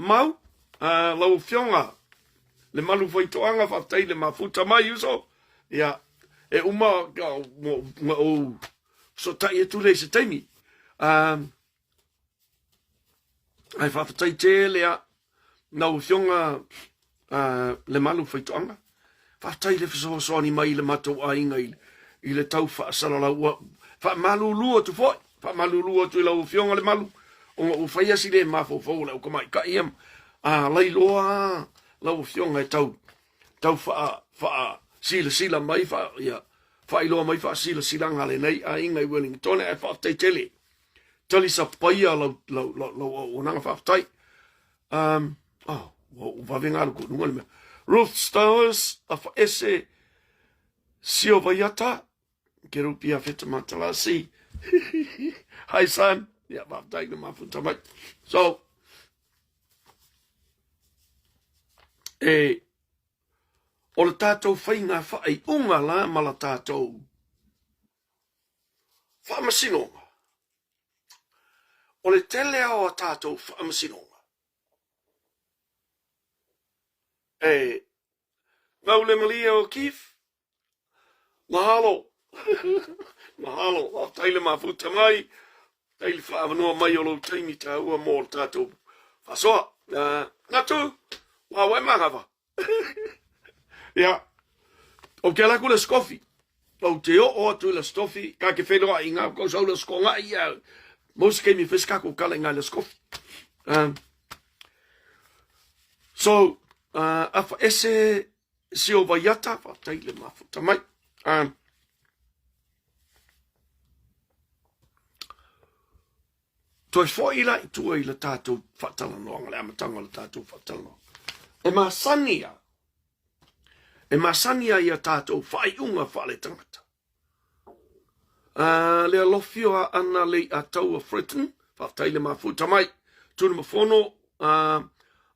mau, lau fionga, le malu faitoanga whaftai le mafuta mai uso, ia, e uma, so tai e tule se taimi, ai whaftai te lea, lau fionga, le malu faitoanga, whaftai le fisoani mai le matou a inga i le tau whaasala ua, whaamalulua tu foi, whaamalulua tu i lau fionga le malu, o whaiasi le mafofo lau ka mai ka iam, leiloa, lau fionga e tau sila mai whailoa mai sila ngale nei, a inga i Wellington, e whaftai tele, tali sa paia lau o nanga whaftai, wavenga alu ko nunga le mea, Ruth Stowers, a whaese, Sio Vaiata, Peseta Iafeta Matalasi. Hi, son. Yeah, I've taken my foot. So, o le tātou whainga whaai unga la ma la tātou whaamasinonga. O le tele au a tātou whaamasinonga. Ngau le malia o kif. Mahalo. Mahalo. Taile mafuta mai. Taile whaavanoa mai o lo taimi tā ua mō tātou. Whasoa. Natu. Wawe mangawa. Ia. O ke alaku le skofi. O te o atu le stofi. Ka ke whenua i ngā kau sau le skonga i au. Mos keimi whiskako kale ngai le skofi. So, afa ese Sio Vaiata. Taile mafuta mai. Toi foi la i tua i le tātou whatalanoanga, le amatanga le tātou whatalanoanga. E masania i a tātou whaiunga whale tangata. Le alofioa ana le a taua Britain, whaftaile mafuta mai, tuna mawhono,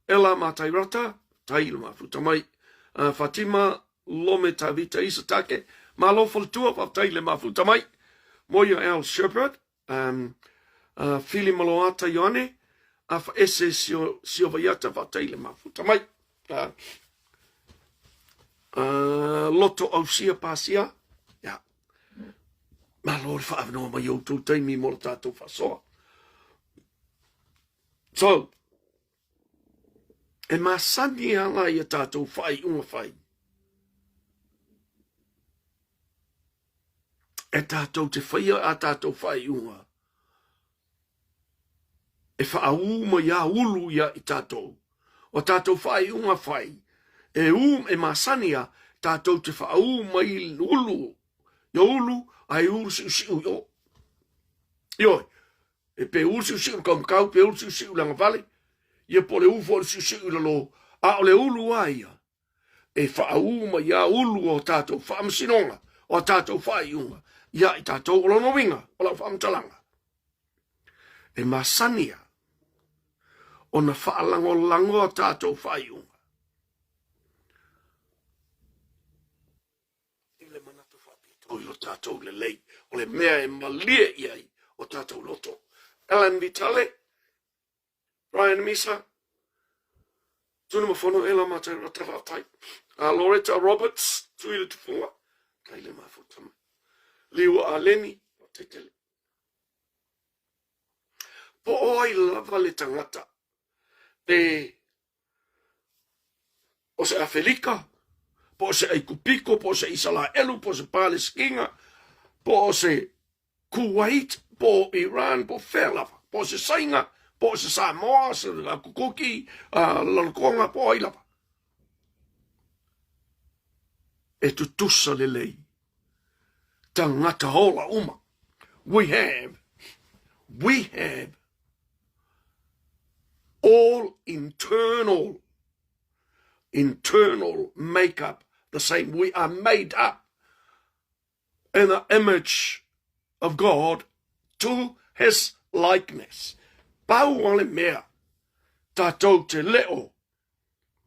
Ela Matairata, taile mafuta mai, Fatima Lome Tavita Isatake, Malo Faltua, whaftaile mafuta mai, Moya Al Shepherd, Fili Maloata Ione, Afa ese Sio Vaiata whataile mafuta mai. Loto Ausia Pasia, ja. Malo le whaavanoa mai o tū teimi mo le tātou whasoa. So, e masani ala i a tātou whai unga whai. E tātou te whaia a tātou whai unga. E whaau ia ulu ia i tātou. O tātou whai unga whai. E masania tātou te whaau mai ulu. Ia ulu, ai ulu siu yo. Ioi, e pe ulu siu kam kau, pe ulu siu langa vale. Ia po le ufo siu lalo. A o le ulu aia. E whaau mai ia ulu o tātou whaamsinonga. O tātou whai unga. Ia i tātou o lono winga. O lau whaamtalanga. E masania. O na whaalango lango a tātou whaiunga. I le manatu whapito i o tātou le lei, o le mea e malia iai o tātou loto. Alan Vitale, Brian Misa, tuna mawhono Ela Matairata whātai, Loretta Roberts, tui le tufunga, kai le mawhutama. Liwa a Leni, o te tele. Po oi lava le tangata, o se Afelica, po se Aikupiko, po se Israelu, po se Palestina, po se Kuwait, po Iran, po Fairlava, po se Sainga, po se Samoa, se Kukuki, Lalkonga, po Ailava. E tutusa le lei. Tangata hola uma. We have all internal makeup the same. We are made up in the image of God to his likeness. Pau wale mea, tātou te leo,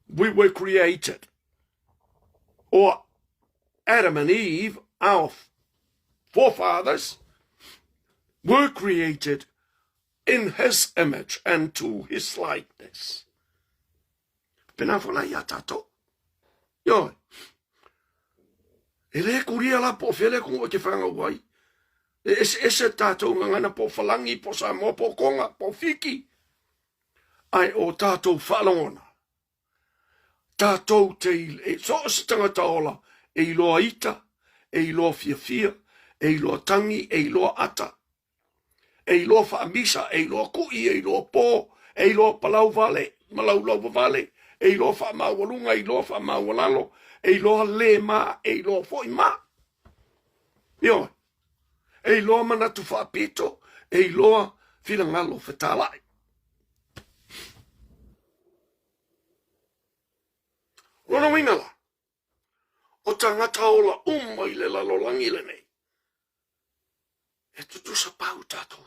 we were created. Or Adam and Eve, our forefathers, were created in his image and to his likeness. Pena whala ia tātou. Ioi. E le kuria la po whele kong o ke whanga wai. E ese tātou ngana po whalangi, po Samoa, po konga, po whiki. Ai o tātou whalongona. Tātou te e so se tangata ola, e iloa ita, e iloa fia, e iloa tangi, e iloa ata. E iloa whaamisa, e iloa kui, e iloa pō, e iloa palau vale, malau vale, e iloa whaamawalunga, e iloa whaamawalalo, e iloa le ma, e iloa foi ma. Ioi. E iloa manatu whaapito, e iloa whirangalo whetalai. Rono wingala. O tangata ola umma i le lalolangi le nei. E tutusa pau tātou.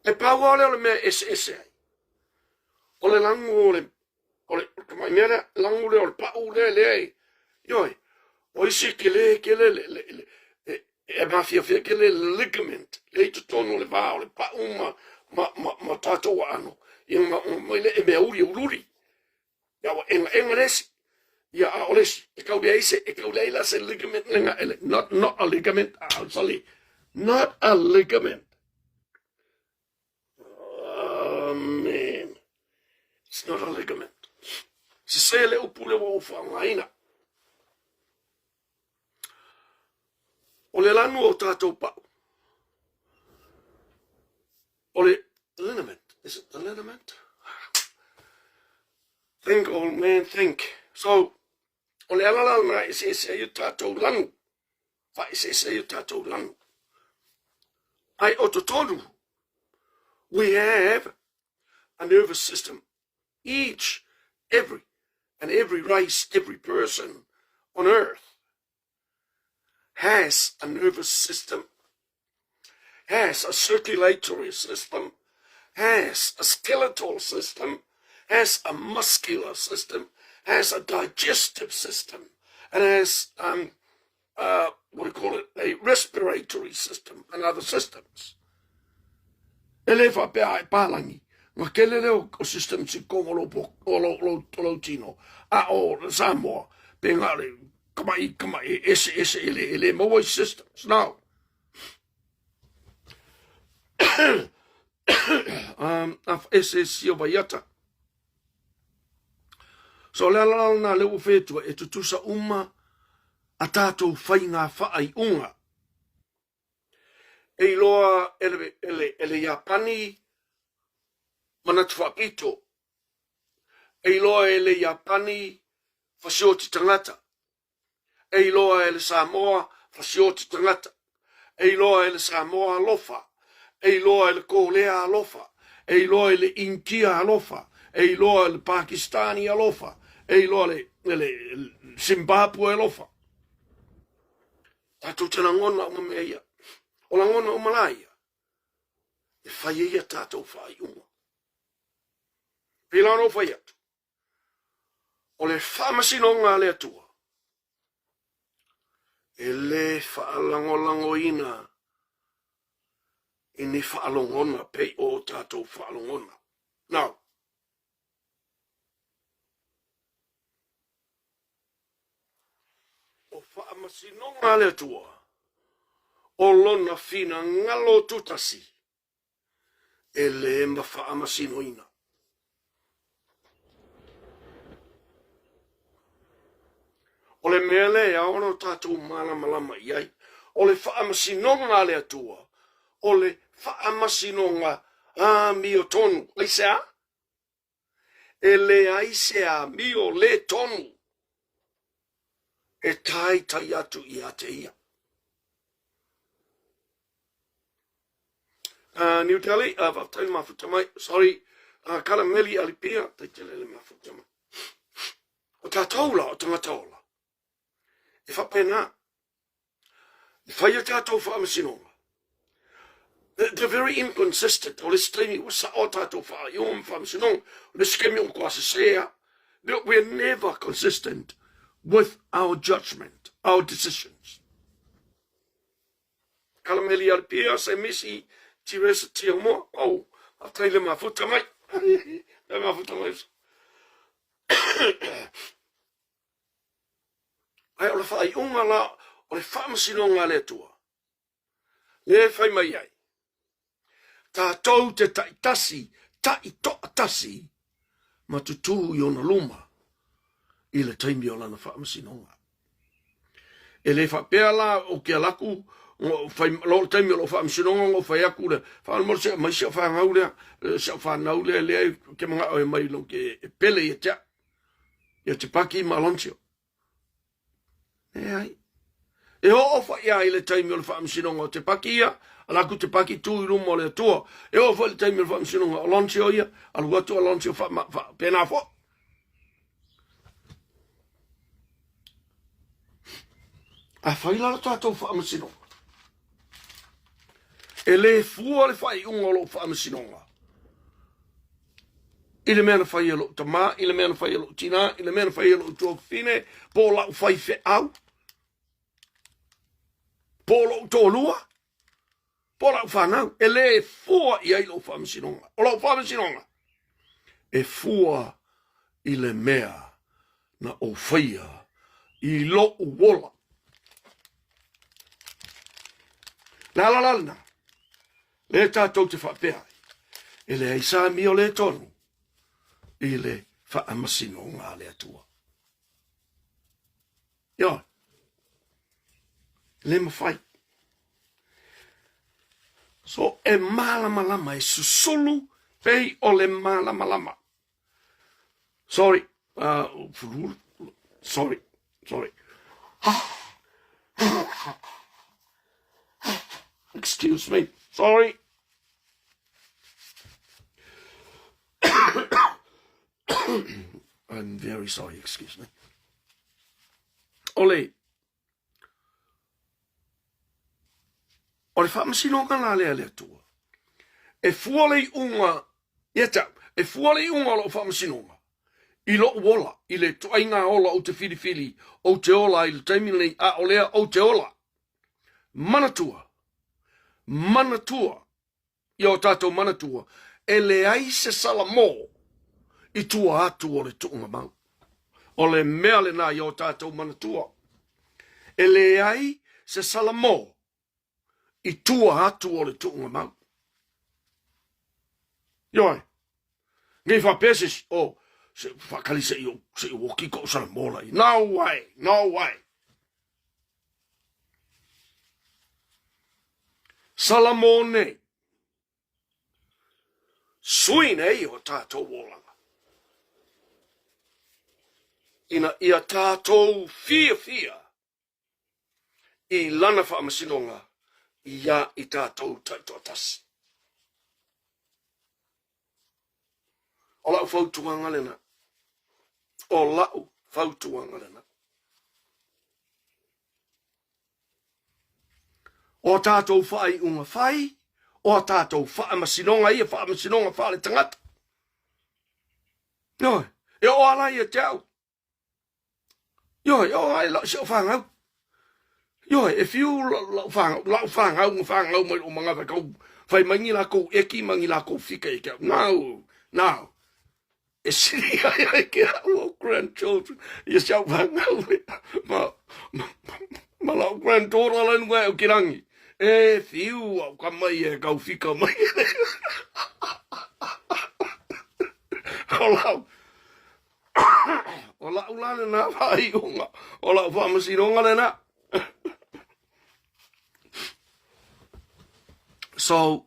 E pau ole ole mea ese ai. Ole langu ole kamai mea langu le ole pau le ai. Ioi, o isi ke le e mafia ke le ligament. Le tutonu le vā ole pau ma tātou ano. Ia ma le e mea uri. Ia wa enga resi. Ia a olesi. E kau lea ise, e kau leila se ligament lenga ele. Not a ligament. Sorry. Not a ligament. Oh, man. It's not a ligament. Se se le upule wa ufa ngaina. O le lanu o tātou pau. O le liniment. Is it the liniment? Think, old man, think. So, o le alalana ese yu tātou lanu. Fa ese yu tātou lanu. Ai o totonu. We have a nervous system. Every race, every person on earth has a nervous system, has a circulatory system, has a skeletal system, has a muscular system, has a digestive system, and has, a respiratory system and other systems. Eleva pea e pālangi. Ngā kele leo o system si kongolo lo tino. A o Samoa. Pe ngare, kamai, ese ele mawai systems. Now, ese siova yata. So le na leo fetua e tutusa uma a tātou whainga whaai unga. E loa ele Japani manatu whapito. E loa ele Japani whasioti tangata. E loa ele Samoa whasioti tangata. E loa ele Samoa alofa. E loa ele Kolea alofa. E loa ele India alofa. E loa ele Pakistani alofa. E loa ele Zimbabwe alofa. Tātou tena ngona o mea ia. O la ngona o malaia. E whai ia tātou whai unga. Pilano whai atu. O le whamasinonga le atua. E le whaalangolango ina. I ni whaalongona pei o tātou whaalongona. Now, o whaamasinonga le atua. O lona fina ngalo tutasi. E le ma whaamasinoina. O le mele a ono tātou malama iai. O le whaamasinonga le atua. O le whaamasinonga a mio tonu. Aisea? E le aisea mio le tonu. E tai atu I ate ia. New Delhi, vaftai mafuta mai, sorry, kalameli alipia, taitelele mafuta mai. O tātaula, o tangataula. E whapena, e whaia tātou whaamasinonga. They're very inconsistent. O le streimi, o sa o tātou whaamasinonga, o le skemi o kwa sasea. We're never consistent with our judgment, our decisions. Kalameli alipia, se misi, Tiresa tia mo, oh, a taile mafuta mai. Le mafuta mai. Ai o le whai unga la, o le whamasinonga le tua. Le whai mai ai. Tātou te taitasi, taitasi, ma tutu i ona luma, i le taimi o lana whamasinonga. E le whapea la o kia laku, lo taimi o lo whamasinonga, o whai aku le, whanamor se mai se whangau lea, se whanau lea lea, ke mga oe mai lo ke pele i tea, i te paki ma lonsio. E ai. E o whai ai le taimi o le whamasinonga o te paki ia, alaku te paki tū i rumo le tua. E o whai le taimi o le whamasinonga o lonsio ia, alu atu o lonsio pēnā fo. A whailala tātou whaamasinonga. E le fua le whai unga lo whaamasinonga. I le mea na whai alo tamā, i le mea na whai alo tina, i le mea na whai alo tō whine, pō lau whai whe au. Pō lau tō lua. Pō lau whanau. E le fua i ai lo whaamasinonga. O lau whaamasinonga. E fua i le mea na o whaia i lo uola. La. Le tātou te whapea. E le aisa mi o le tonu. I le whaamasinonga le atua. Ia. Le mawhai. So e malama e susulu pei o le malama. Sorry. Sorry. Excuse me. Sorry. I'm very sorry, excuse me. Ole. O le whamasinonga la lea tua. E fuale unga, e fuale unga lo whamasinonga. I lo wola, i le tuainga ola o te whiriwhiri, o te ola, i le taimini a o lea o te ola. Manatua, i o tātou manatua, e le ai se salamo, i tua atu o le tuunga mau. O le mea le nā i o tātou manatua. E le ai se salamo, i tua atu o le tuunga mau. Ioi, ngai whapesis o, se whakali se i o kiko sana mola i. No way. Salamone. Suine i o tātou wolanga. Ina ia tātou fia. I lana whaamasinonga. Ia i tātou taitotasi. O lau whautuanga lena. O tātou whai unga whai. O tātou whaamasinonga ia whaamasinonga whale tangata. Ioi, e o ala ia te au. Ioi, o ai lau se o whangau. Ioi, e fiu lau whangau mai o mga whakau. Whai mangi la kou eki, mangi la kou whika e kia. No. E siri ai ke au grandchildren. Ia se au whangau le. Ma lau granddaughter alanu e o kirangi. E fiu au ka mai e kau whika mai. O lau lana na whai unga. O lau whamasinonga lana. So,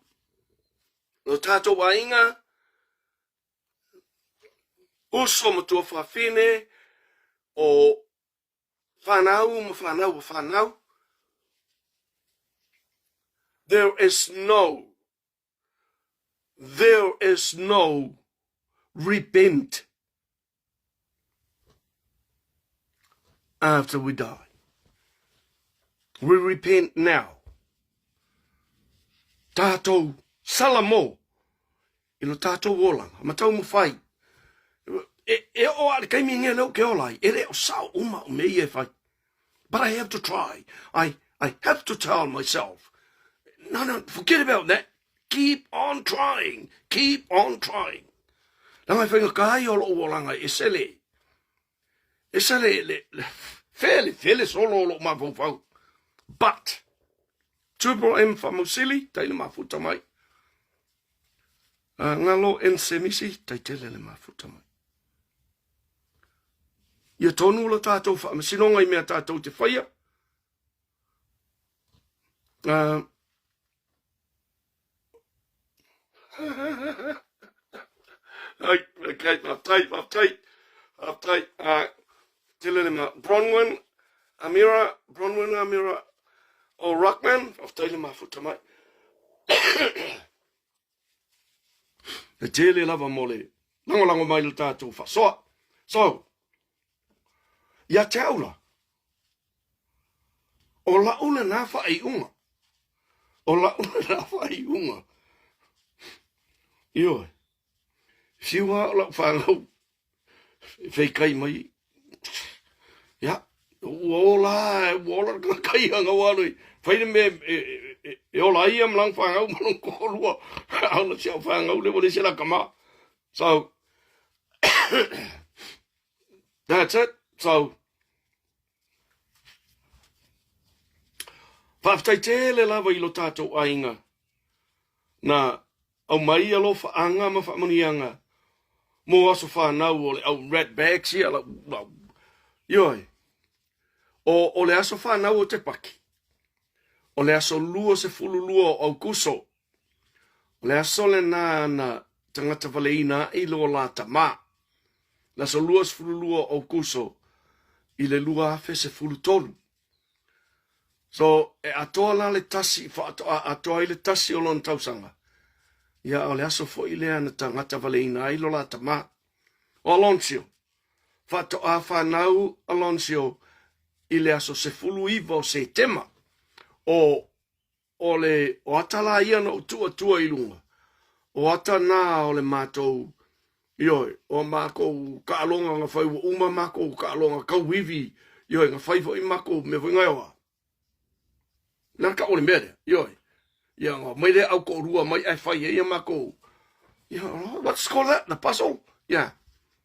no tātou wainga, uso matua whawhine, o whanau. There is no repent after we die. We repent now. Tātou salamo, ino tātou wolanga, matau mo whai. E o ari kaimi ngia leo ke olai, e reo sao uma o mei e whai. But I have to try. I have to tell myself, no, forget about that. Keep on trying. Nā ngai whainga kai o lo wolanga e sele. e sa fele solo lo mafau. But, Triple M whamusili, taile mafuta mai. Ngalo ensemisi, taitele le mafuta mai. Ia tonu la tātou whamasinonga I mea tātou te whaia. Okay, update. Tele le ma Bronwyn, Amira, o Rockman, update le mafuta mai. Te tele lava mole. Lango mai le tātou wha. So, ia te aula. O la una na whai unga. Ioi. Siwa o la whangau. Wheikai mai. Ia. Wola kai hanga wanui. Whaine me e ola ia mlang whangau manong korua. Aula siya whangau le wale sila kama. So, that's it. So, whaftaitele lava I lo tātou ainga. Na, au mai alo whaanga ma whamanianga. Mo aso whanau o le au rat bags ia. Ioi. O le aso whanau o te paki. O le aso lua se fulu lua o kuso. O le aso le na tangata waleina I lo la tamā. Le aso lua se fulu lua o kuso. I le lua afe se fulu tolu. So, e atoa la le tasi, atoa I le tasi o lon tausanga. Ia o le aso fo I lea na tangata waleina I lo la tamā. O Alonsio. Whatoa whanau Alonsio I le aso se fulu iwa o se tema. O atala ia no tua I lunga. O ata nā o le mātou. Ioi, o mākou ka alonga ngā whaiwa uma mākou ka alonga kauwiwi. Ioi, ngā whaiwa I mākou me whaingaiwa. Nā ka ole mere, ioi. Ia ngā maile au ko rua mai ai whai ia mākou. Ia, what's called that? The puzzle? Yeah.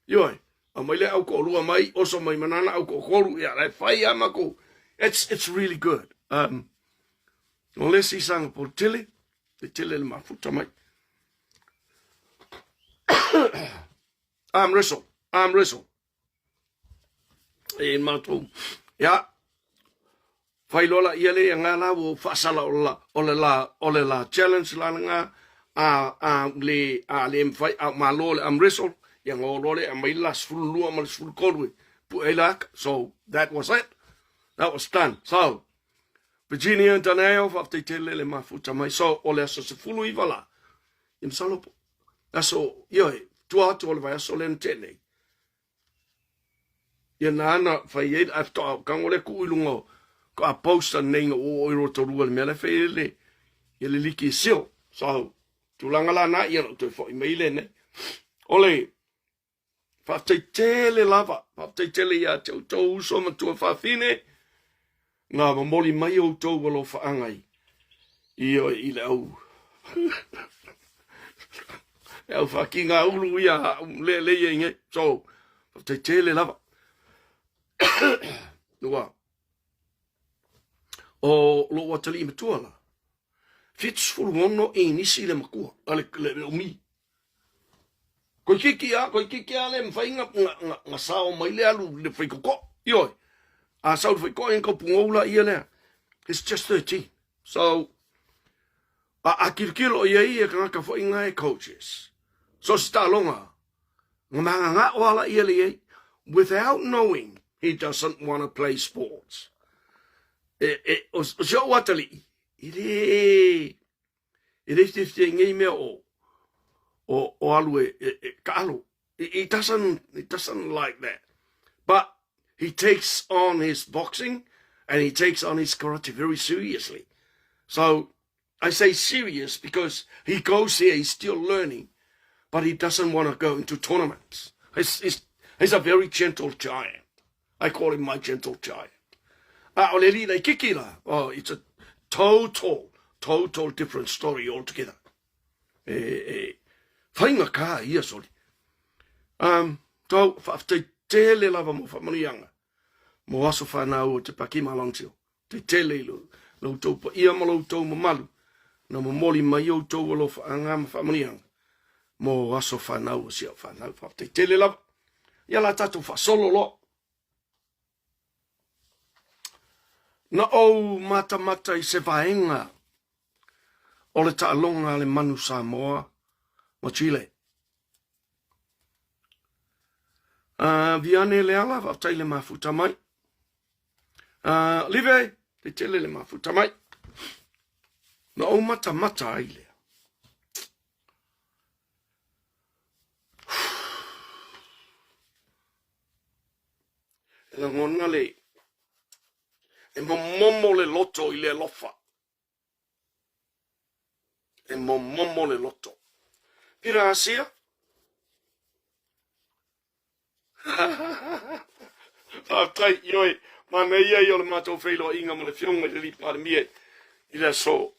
Ioi, a maile au ko rua mai, oso mai manana au ko koru. Ia, ai whai ia mākou. It's really good. O lesi sanga po tele, te tele le mafuta mai. Arm wrestle. E mātou. Ia. Whailola ia le ngā la o whaasala o le la challenge la ngā le mwhai au mālo le arm wrestle. Ia ngā olole a mai las fulu lua ma le fulu korue. Pu e laka. So that was it. That was done. So, Virginia and Daneo, whafte tele le mafuta mai. So, o le aso se fulu iwa la. Im salopo. Aso, ioi, tua atu o le vai aso le ntene. Ia nana, whai eid, afto, kango le ku ilungo, ko a posta nenga o iro to rua le mea le whai ele, ia le liki sio. So, tulanga la na, ia no tui fo i meile ne. Ole, whafte tele lava, whafte tele ia tau tau uso ma tua whawhine, ngā mamoli mai o tau walo whaangai. Ia I le au. Au whaki ngā ulu ia le inge. So, te tele lava. Nua. O lo watali I matua la. Fits fulu ono e nisi le makua. Ale le umi. Koi kiki a le mwhainga ngā sao mai le alu le whaikoko. Ioi. A sau whaiko e ngau pungoula ia lea. It's just 13. So, a kirikiro ia ia ka ngaka whainga e coaches. So sta longa. Ngā wala ia le without knowing he doesn't want to play sports. O sio watali. It is ngai mea o alu ka alu. It doesn't like that. But he takes on his boxing and he takes on his karate very seriously. So I say serious because he goes there, he's still learning, but he doesn't want to go into tournaments. He's a very gentle giant. I call him my gentle giant. Oh, it's a total different story altogether. Whainga ka ia soli. So, tele lava mo whamanianga. Mo aso whanau o te pakima langsio. Te tele ilo. Lau tau pa ia ma lau tau ma malu. Na mo moli mai au tau alo whaangama whamanianga. Mo aso whanau o sia whanau. Te tele lava. Ia la tatu whasolo lo. Na o mata I se vaenga. O le taalonga le manu Samoa. Mo Chile. Viane le ala, whaftai le mafuta mai. Live, te tele le mafuta mai. Na o mata ai lea. E la ngona le. E momo le loto I le lofa. E momo le loto. Pira asia. Tai ioi, mana ia I o le mātou whailo inga mo le whionga le lipa le mie. I le so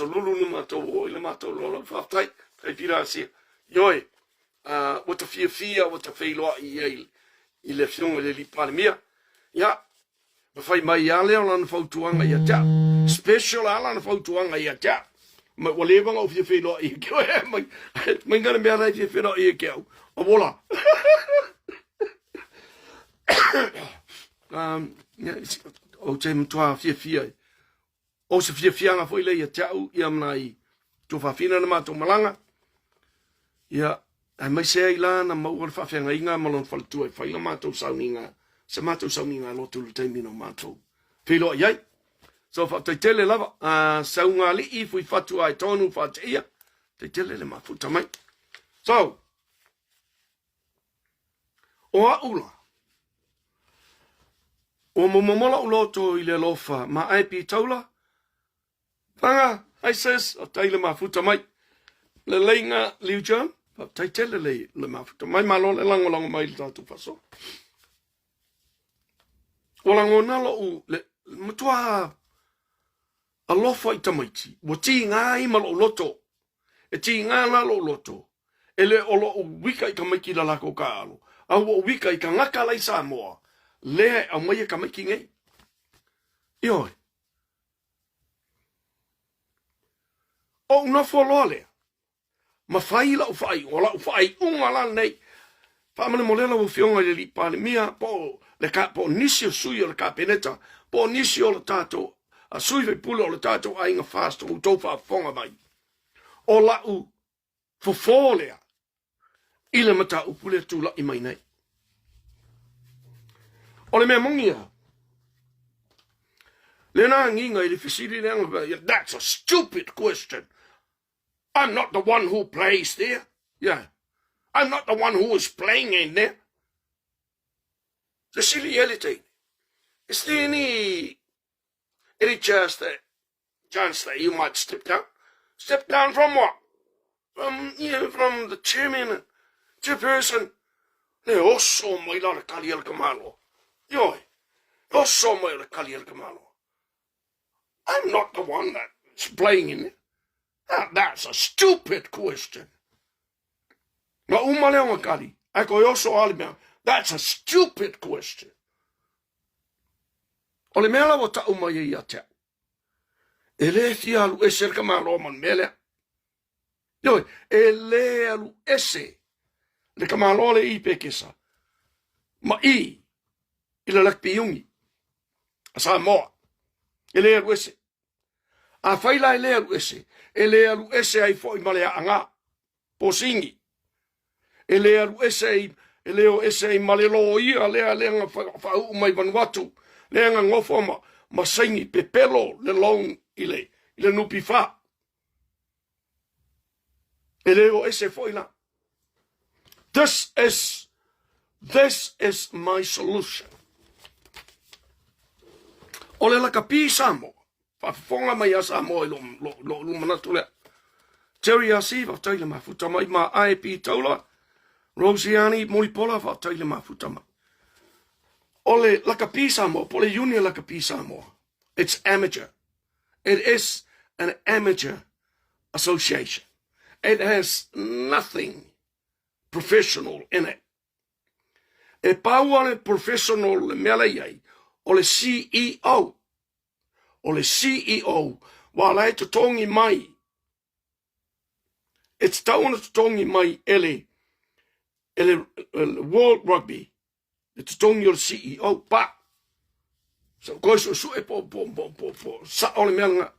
lulu ni mātou o I le mātou lola whaftai. Tai pira asia. Ioi, wata fia, wata whailoa I le whionga le lipa le mie. Ia, mawhai mai ia leo lana whautuanga ia tea. Special a lana whautuanga ia tea. Ma walewanga o fia whailoa ia keo. Mai ngana mea rai fia whailoa ia keo. O wola. O te mtua fia. O se fia foi le ia tau ia mnai to fafina na mato malanga. Ia ai mai se ai lana mau o fafia inga malon faltu ai fai la mato sauninga. Se mato sauninga lo tu te mino mato. Filo ai. So fa te tele lava saunga li I fui fatu ai tonu fa te ia. Te tele le mafuta mai. So o aula. O momola uloto I le lofa ma ai pi taula. Panga, ai says, o taile mafuta mai. Le leinga liu John, pa tai tele le mafuta mai malo le lango mai le tatu faso. O lango nalo u le mutua a lofa I tamaiti. Wa ti ngā I malo uloto. E ti ngā lalo uloto. E le olo u wika I kamaiki la lako ka alo. Au o wika I ka ngaka lai Samoa. Lea au mai ka maiki ngai. Ioi. O na foloa lea. Ma fai la u fai. O la u fai unga la nei. Whamane mo lela u fionga le li pale mia. Po le ka po nisi o sui o le ka peneta. Po nisi o le tato. A sui ve pule o le tato a inga fasta. U tofa a fonga mai. O la u fofo lea. Ile mata u pule tu la I mai nei. Ole mea mongia. Lena nginga I le fisiri leanga. That's a stupid question. I'm not the one who plays there. Yeah. I'm not the one who is playing in there. The silly elite. Is there any chance that you might step down? Step down from what? From the chairperson. Le oso mai la kali el kamalo. Yoi, oso mai la kali el kamalo. I'm not the one that's playing in it. That's a stupid question. Ma umaleonga kali. Ako oso alimea. That's a stupid question. Ole mela wata umai ia te. Ele fia alu ese kamalo man mele. Yoi, ele alu ese. Le kamalo le I pekesa. Ma I le lakpi yungi. Asa moa. Ele alu ese. A faila ele alu ese. Ele alu ese ai fo I malea anga. Posingi. Ele alu ese ai. Ele o ese ai malelo ia. Lea nga fa umai Vanuatu. Lea nga ngofo ma saingi pepelo le long ile nupi fa. Ele o ese fo ila. This is my solution. Ole la kapi samo. Fa fonga mai samo lo manatu le. Terry Asiva taile mafuta mai ma IP tola. Rosiani Molipola fa taile mafuta mai. Ole la kapi samo, pole junior la kapi samo. It's amateur. It is an amateur association. It has nothing professional in it. e pau ale professional le mele iai, o le CEO. O le CEO, wala e tutongi mai. It's tauna tutongi mai ele World Rugby. Le tutongi o le CEO, pa. So koe su e po, sa o le meanga.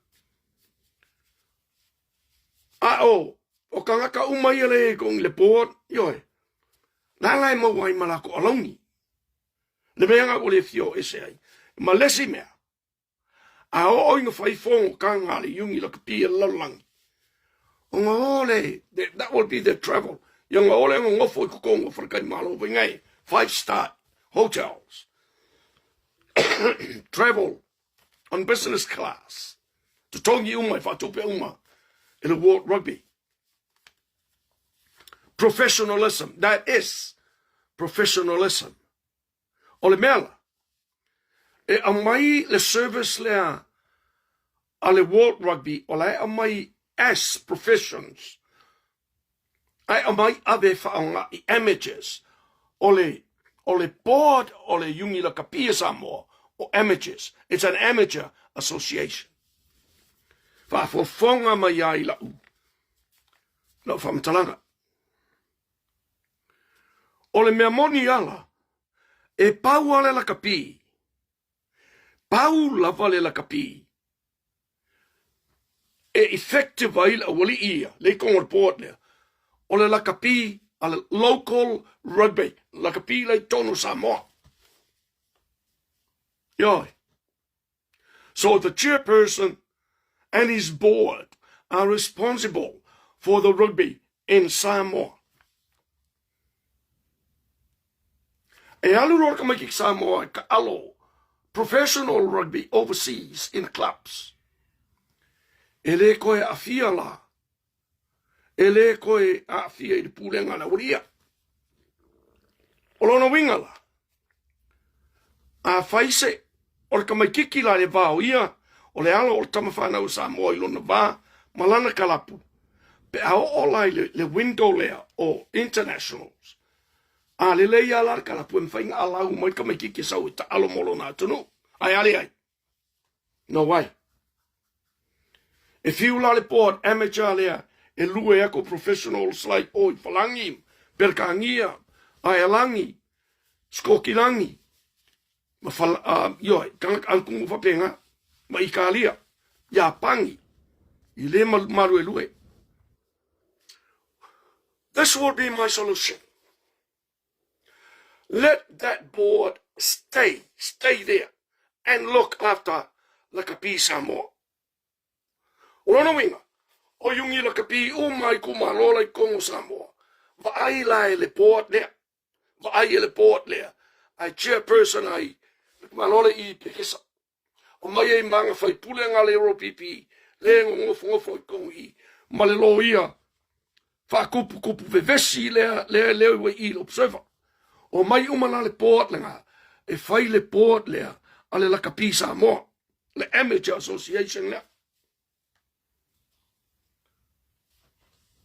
O kangaka umai ele kong le board, yoi. Nalai mo wai malako alongi. Le meanga o le fio ese ai. Ma lesi mea. A o inga fai fongo kanga le yungi la kapia lalangi. O nga ole, that will be their travel. Yung ole nga ngofo i kukongo wharakai malo wingai. 5-star hotels. Travel on business class. To tongi umai whatupe uma. In the World Rugby. Professionalism. That is professionalism. Ole mela. E amai le service lea a le World Rugby, o le amai as professions. Ai amai ave whaonga i amateurs. O le board o le yungi la kapia Samoa, o amateurs. It's an amateur association. Whafofonga mai ai la u. No whamtalanga. O le mea moni ala, e pau ale la kapi. Pau la vale la kapi. E effective ai la wali ia, le kongo report lea. O le la kapi, ale local rugby, la kapi le tonu Samoa. Yoi. So the chairperson and his board are responsible for the rugby in Samoa. E alu rora ka mai ki Samoa ka alo professional rugby overseas in clubs. E le koe a fia la. E le koe a fia I de pulenga na uria. O lona winga la. A faise, o le ka mai kiki la le vao ia, o le alo o le tamawhanau Samoa I lona va, malana kalapu. Pe a o lai le window lea o internationals. A le leia la kalapu e mwhainga alau mai ka mai kiki sau ta alo molo na tunu. Ai ali ai. No way. If you la le board amateur lea, e lue ako professionals like oi falangi, perkangia, ai alangi, skokilangi, yoi, kangak angkungu whapenga, ma ikalia, ya pangi, I le maru e lue. This would be my solution. Let that board stay there, and look after la kapi Samoa. Ulona winga, o yungi la kapi umai kumalola I kongo Samoa. Va ai lai le board lea, va ai le board lea, ai chairperson ai, malola I pekisa. O mai e manga fai pulenga le Europipi, le ngofo I kongo I, ma le lo ia, fa kupu vevesi lea I observer. O mai umana le board lenga, e fai le board lea, ale la kapi Samoa, le amateur association lea.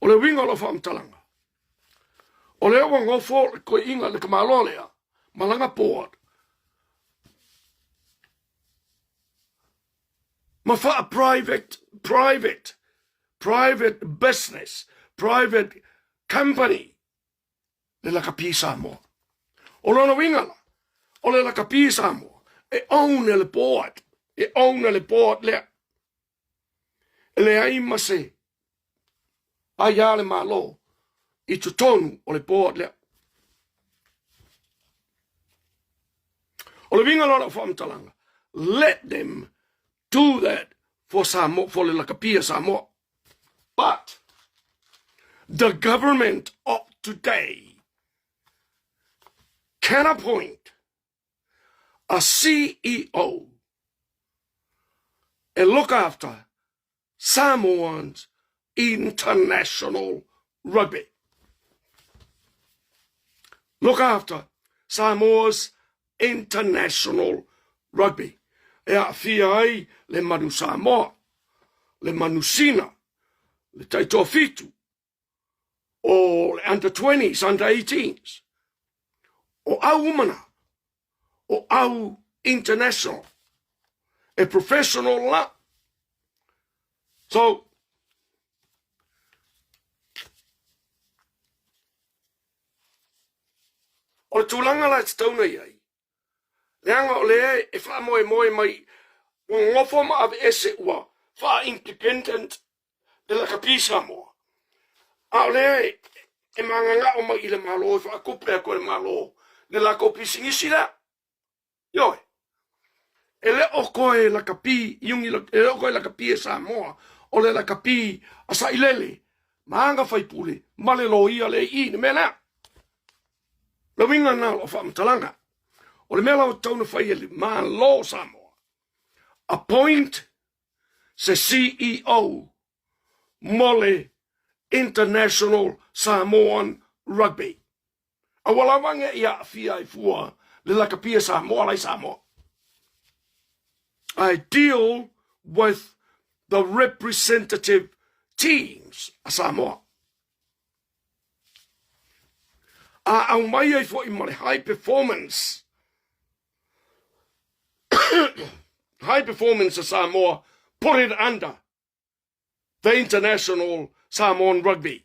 O le winga lo whamtalanga. O le awa ngofo koe inga le kamalo lea, malanga board. Ma wha a private business, private company, le la kapi Samoa. O lona winga la, o le la kapi Samoa, e own le board, lea. E le aima se, ai ale malo, I tutonu o le board lea. O le winga lona whamtalanga, let them do that for Samoa, for le lakapia Samoa. But the government of today can appoint a CEO and look after Samoans international rugby. Look after Samoa's international rugby. E a fia ai le manu Samoa, le manu Sina, le taitoa fitu, o le under 20s, under 18s. o au umana, o au international, e professional la. So, o le tūlanga la te tauna iai. Leanga o lea e wha moe mai, o ngofo ma ave ese ua, wha independent, le la kapisa moa. A o lea e manganga o mai i le malo, e wha kupe a koe le malo, le la kopisi ngisi la. Yoi. E le o koe la kapi, e le o koe la kapi e sa moa, o le la kapi a sa ilele, maanga fai pule, male lo ia le i, ne mena. La winga na lo wha mtalanga. O le mela o tauna fai e le maa lo sa moa. Appoint se CEO mole International Samoan Rugby. A wala wanga ia fia I fua le la kapia Samoa lai Samoa. I deal with the representative teams a Samoa. A au mai ai fo I male high performance. High performance a Samoa, put it under the International Samoan Rugby.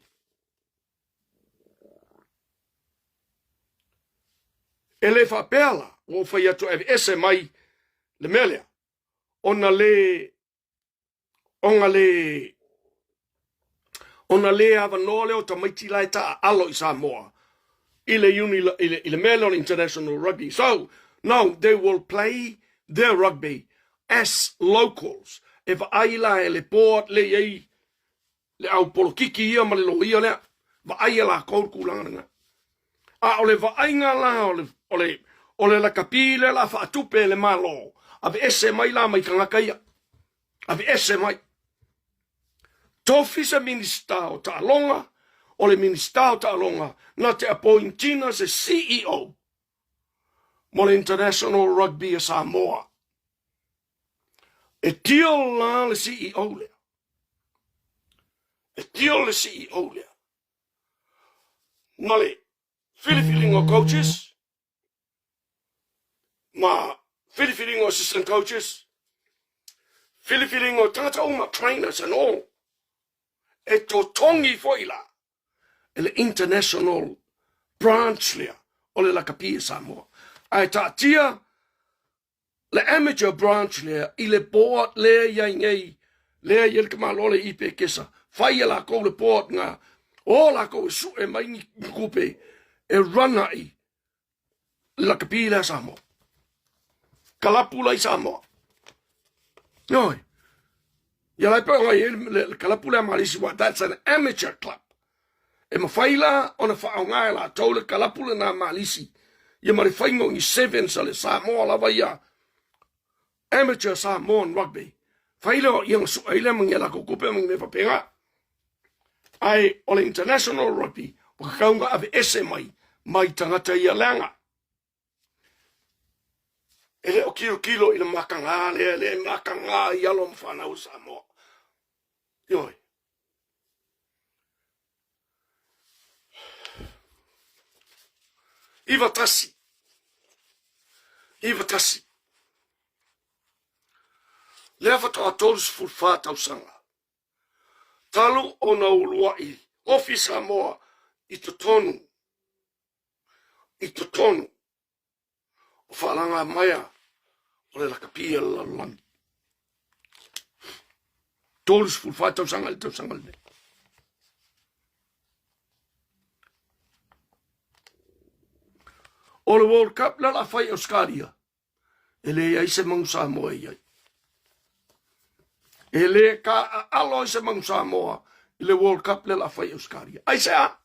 E le whapela, o whai atu e ese mai le melea. Ona le ava noa leo ta maiti lai ta alo I Samoa. I le mele on International Rugby. So, no, they will play their rugby as locals. If aila e le port le ei, le au polokiki ia ma le lo ia lea, va aia la kou kulanga. A o le va ainga la, o le la kapile la fa atupe le malo. Ave ese mai la mai kangaka ia. Ave ese mai. Tofi se minista o ta alonga, o le minista o ta alonga, na te appointina se CEO. Mo le International Rugby a Samoa. E tio la le CEO lea. E tio le CEO lea. Ma le filifilingo coaches, ma filifilingo assistant coaches, filifilingo tangata uma trainers and all. E to tongi foila. E le international branch lea. O le la kapia Samoa. Ai ta tia le amateur branch lea I le board lea iai ngei lea iel ka malole I pe kesa fai la ko le board nga o la ko su e mai ni kupe e rana I la kapila Samoa kalapula I Samoa noi ya la pe le kalapula malisi wa that's an amateur club e mafaila ona fa nga la tole kalapula na malisi ia mare whaingo I sevens ale Samoa lava ia amateur Samoan rugby. Whaileo iang su aile mangia la kukupe mangia whapenga. Ai o le international rugby, wakakaunga ave ese mai tangata ia langa. Ele o kilo I le makanga, le makanga I alo mwhanau Samoa. Yoi. Iwa tasi. Lea whata atolus fulfa tau sanga. Talu o na ulua I ofi Samoa I totonu. O whalanga maia o le lakapia lalang. Tolus fulfa tau sanga le. O le World Cup la whai Australia. Ele ia se mang Samoa iai. Ele ka alo se mang Samoa. I le World Cup le la whai Australia. Ai se a.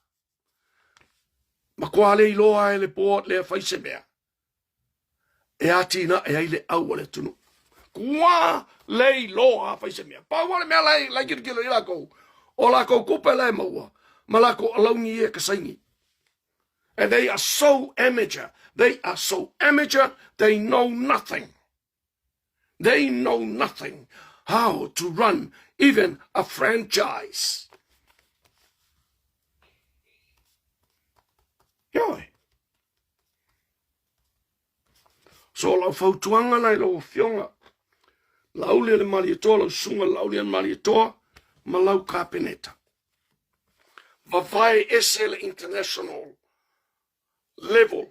Ma kua le iloa e le port le a whai se mea. E atina e ai le au le tunu. Kua le iloa a whai se mea. Pa wale mea lai kirikilo I lako. O lako kupe le maua. Ma lako alaungi e kasaingi. And they are so amateur. They know nothing. They know nothing how to run even a franchise. Yoi. So lau fautuanga lai lau fionga. Laule le mali toa, lau sunga laule le mali toa, ma lau kapeneta. Vavai ese le international level.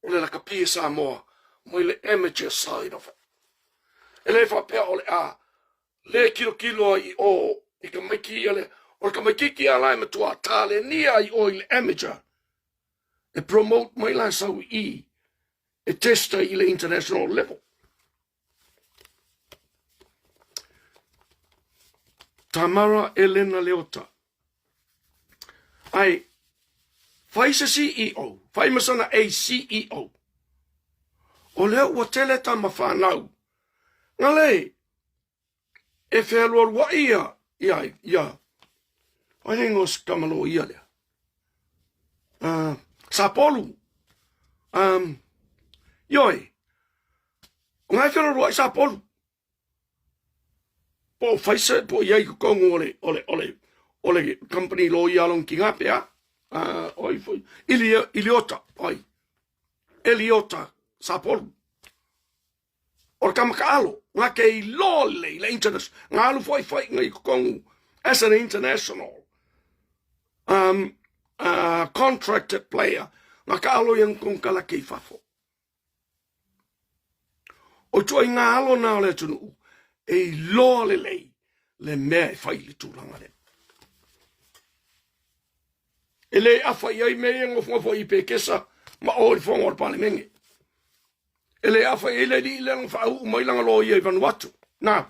O le lakapia Samoa, mo le amateur side of it. E le whapea o le a, le kilo i o, i ka maiki i le, o ka maiki ki a lai matua tāle nia i o i le amateur. E promote mai lai sau i, e testa i le international level. Tamara Elena Leota. Ai, fai se CEO, fai masana a CEO. O leo ua tele tama whanau. Nga le, e whelua rua ia, ia. Ai ngos kamalo ia lea. Sapolu. Yoi. Ngai whelua rua i Sapolu. Po faisa, po iai kukongu ole company lo ia long ki ngapea. Oi foi. Iliota, oi. Eliota, Sapolu. Or kamakalo, nga kei lole, le international, nga alu foi ngai kukongu, as an international, contracted player, nga ka alo yang kong kala kei fafo. O toi nga alo na le tunu, e lole le mea fai le tūranga le. E le awha iai mea ngofo i pekesa, ma o le whonga o pale menge. Ele afa ele di lang fa u mai lang lo ye Vanuatu. Na.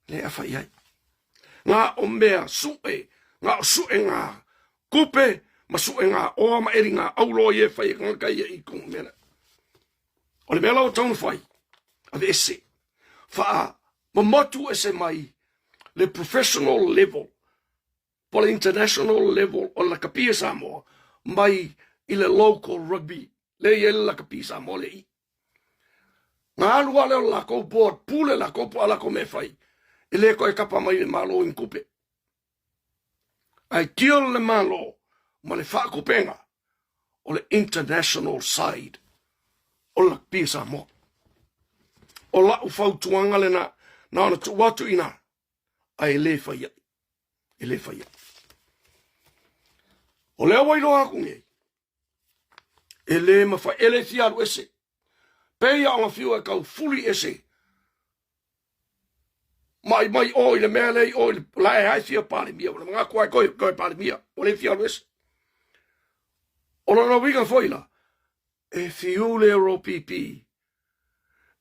Le afa ye. Nga o mea su'e, nga su'e nga kupe, ma su'e nga o ma eri nga au lo ye fa ye nga kai i kong mena. O le mela o taun fai. Ave ese. Fa ma motu ese mai le professional level, po le international level o la kapia Samoa, mai i le local rugby. Le ye la kapia Samoa le i. Nga alu ale o lako board, pule lako po alako me fai. E le koe kapa mai le malo in kupe. Ai tio le malo, ma le wha kupenga, o le international side, o la pisa mo. O la ufau tuanga le na ana tu watu ina, ai le fai. E le fai. O le awai loa kunge. E le mafa ele fiaru ese. Peia o fiu e kau fuli ese. Mai o le mea lei o le lae hai fia pale mia. O le mga koe pale mia. O le fiaru ese. O le rawiga foila. E fiu le euro pipi.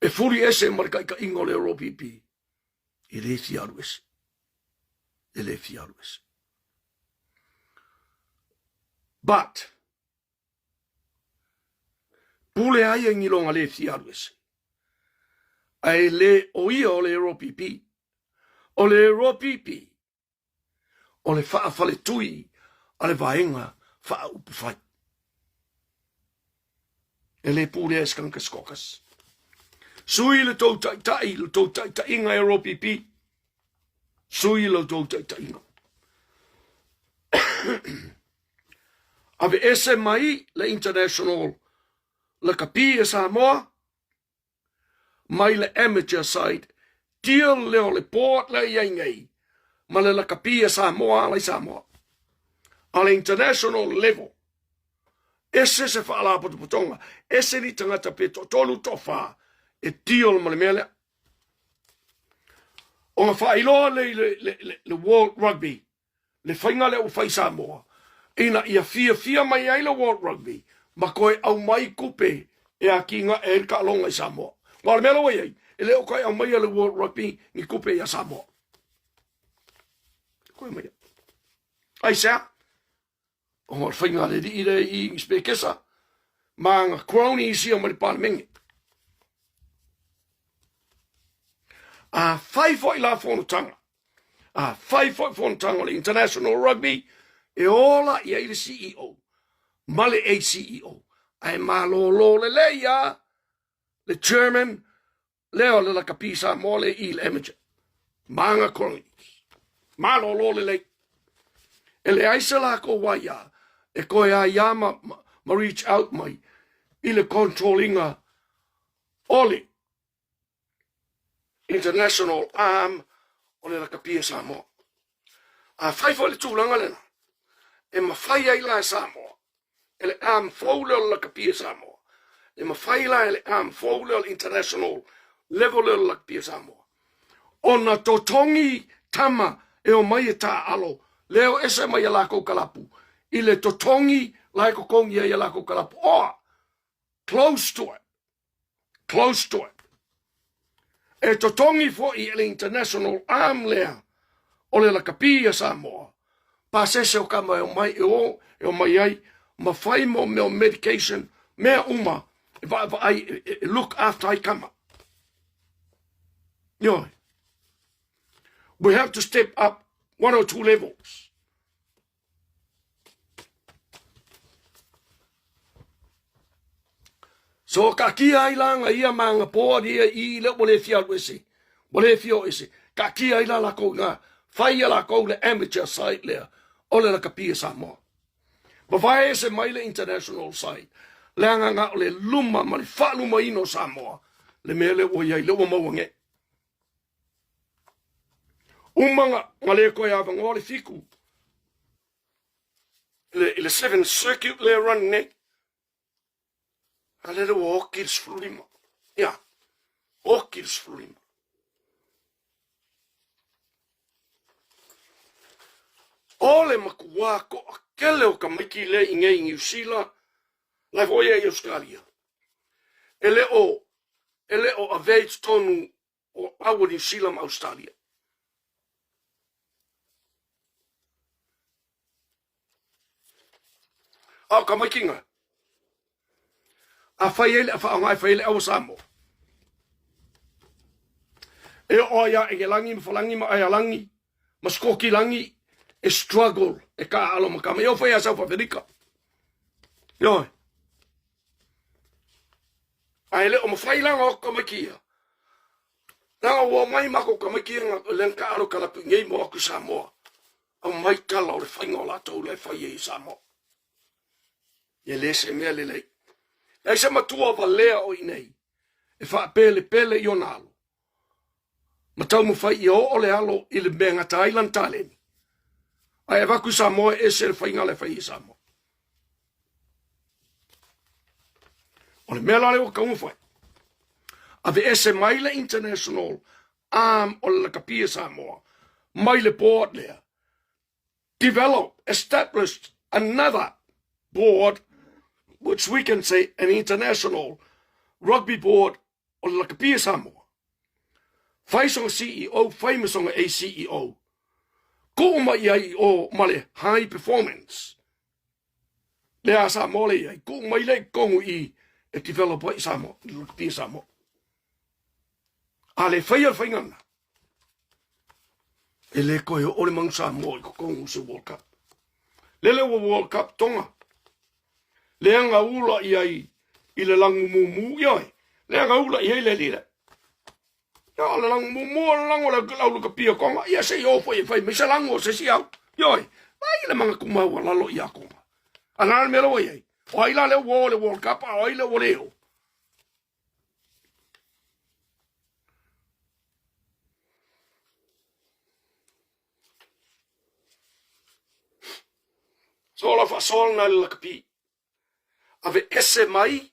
E fuli ese marika ika ingo le euro pipi. E le fiaru ese. E le fiaru ese. But pule ai e ngilonga le fiaru ese. Ai le o ia o le Europipi. O le Europipi. O le faa fale tui. A le vaenga faa upu fai. E le pule e skankas kokas. Sui le tau tai le tau tai inga Europipi. Sui le tau tai inga. Ave ese mai le international le kapia Samoa, mai le amateur side, deal leo le port le iengei, ma le kapia Samoa le Samoa. A le international level, ese se whaala putonga, ese ni tangata pe tonu tofa, e deal ma le mele. O nga whailoa le World Rugby, le whainga le u whai Samoa, ina ia fia mai ai le World Rugby, ma koe au mai kupe e a kinga e ka longa i Samoa. Ma le melo wei, e leo koe au mai le World Rugby ni kupe i a Samoa. Koe mai. Ai sea, o ngā whainga le di ire i spekesa, ma ngā crony i sia mari pāle menge. A whai fo i la whonutanga. A whai fo i whonutanga le International Rugby, e ola i ai le CEO. Male a CEO. Ai malo le leia, le chairman, leo le la kapisa mole i le amateur. Manga cronies. Malo le lei. E le aisa la ko waia, e koe a ia ma reach out mai, i le controllinga oli international arm o le lakapia Samoa. A fai fo le tūlanga lena. E mawhai ai la Samoa. E le arm fōle o lakapia Samoa. E mawhai la e le arm fōle o international level o lakapia Samoa. Ona totongi tamā e o mai e tā alo. Leo ese mai e lako kalapu. I le totongi laiko kongi e lako kalapu. Oh, close to it. Close to it. E totongi fo i le international arm lea. O le lakapia Samoa. Pa sese o kama e o mai e o mai ai. Ma fai mo meo medication. Mea uma. If I look after I kama. Yo. We have to step up 1 or 2 levels. So ka kia ai langa ia manga poa dia i le wale fia wese. Wale fia ese. Ka kia ai la ko nga. Fai la ko le amateur side lea. Ole la kapia Samoa. Ba vai ese mai le international side. Leanga nga ole luma mali fa luma ino Samoa. Le mele o ia le o mawange. Umanga ngale ko ya vanga ole fiku. Le 7th circuit le run ne. Ale le okils flurima. Ja. Okils flurima. Ole makua ko akele o kamiki le inge New Zealand. La voia i Australia. Ele o avage tonu o awa New Zealand Australia. Au kamakinga. A fai ele, a whaongai fai ele awa Samoa. E o ia e langi, ma whalangi, ma ai langi, ma skoki langi, e struggle, e ka alo ma kama. Eo fai a South Africa. Yoi. A ele o ma whai langa o kamakia. Langa ua mai mako kamakia nga len ka alo kalapu ngei mo aku Samoa. Au mai kala o le whainga o latou le whai e Samoa. Ye lese mea le lei. Ei se matua wa lea o inei. E wha pele pele i o nalo. Ma tau mu whai i o le alo i le benga ta island taleni. Ai e waku Samoa e se le whainga le whai i Samoa. O le mea lale o kaunga whai. A ve ese mai le international arm o le kapia Samoa. Mai le board lea. Develop, established another board, which we can say an international rugby board o le kapia Samoa. Fai songa CEO, famous songa a CEO. Ko ma i o male high performance. Le a Samoa le ai, ko mai le kongu i e develop i Samoa, le kapia Samoa. A le whai al whaingana. E le koe o le mang Samoa i ko kongu se World Cup. Lele wa World Cup tonga. Le anga ula i ai i le langu mumu ioi. Le anga ula i ai le lile. Ya le langu mumu le langu le lau ka pia konga. Ia se i ofo i fai. Misa langu o se si au. Ioi. Ai le manga kumau a lalo i a konga. Anana me lo i ai. O ai la le wo le World Cup. O ai le wo leo. So la fa sol na le kapi. Ave ese mai,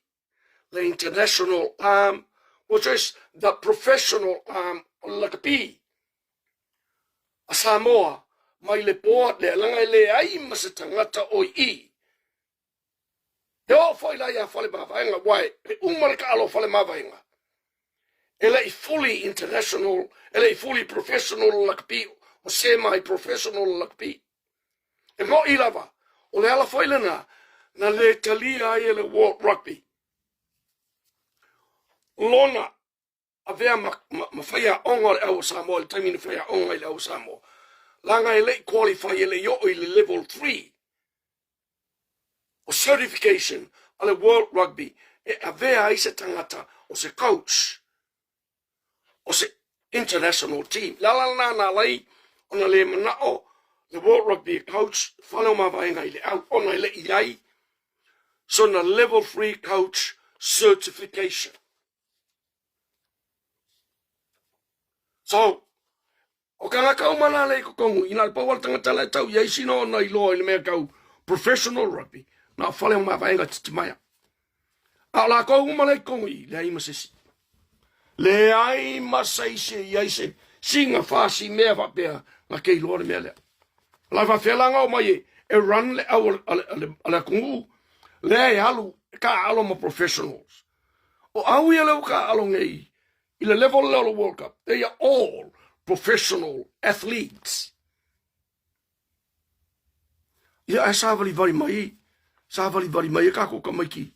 the international arm, which is the professional arm o le kapi. A Samoa, mai le board le langa le ai ma se tangata o i. E o foi la ia fale mawhaenga, wai, e umare ka alo fale mawhaenga. Ele i fully international, ele i fully professional le kapi, o semi-professional le kapi. E mo i lava, o le ala foi lena, na le talia ai le World Rugby. Lona, a vea ma whaia onga le au Samoa, le taimini whaia onga le au Samoa. Langa e le qualify e le yo i le level 3. O certification a le World Rugby. E a vea ai se tangata o se coach. O se international team. La na lei, ona le manao, le World Rugby coach, whanau mawaenga i le au, ona le i ai. So na level 3 coach certification. So, o ka ngaka umalale ko kongu, ina pawal tangata le tau, ia isino na ilo ile mea kau professional rugby, na Faleo'o mawaenga titimaya. A la ko umale kongu i, le ai masisi. Le ai masaise, ia se singa fasi mea wapea, nga kei loa le mea lea. La va felanga o mai e run le au ala kongu, le e alu, ka alo ma professionals. O au ia leo ka alo ngei, ila level leo World Cup, they are all professional athletes. Ia e sāwali vari mai, e kako ka maiki.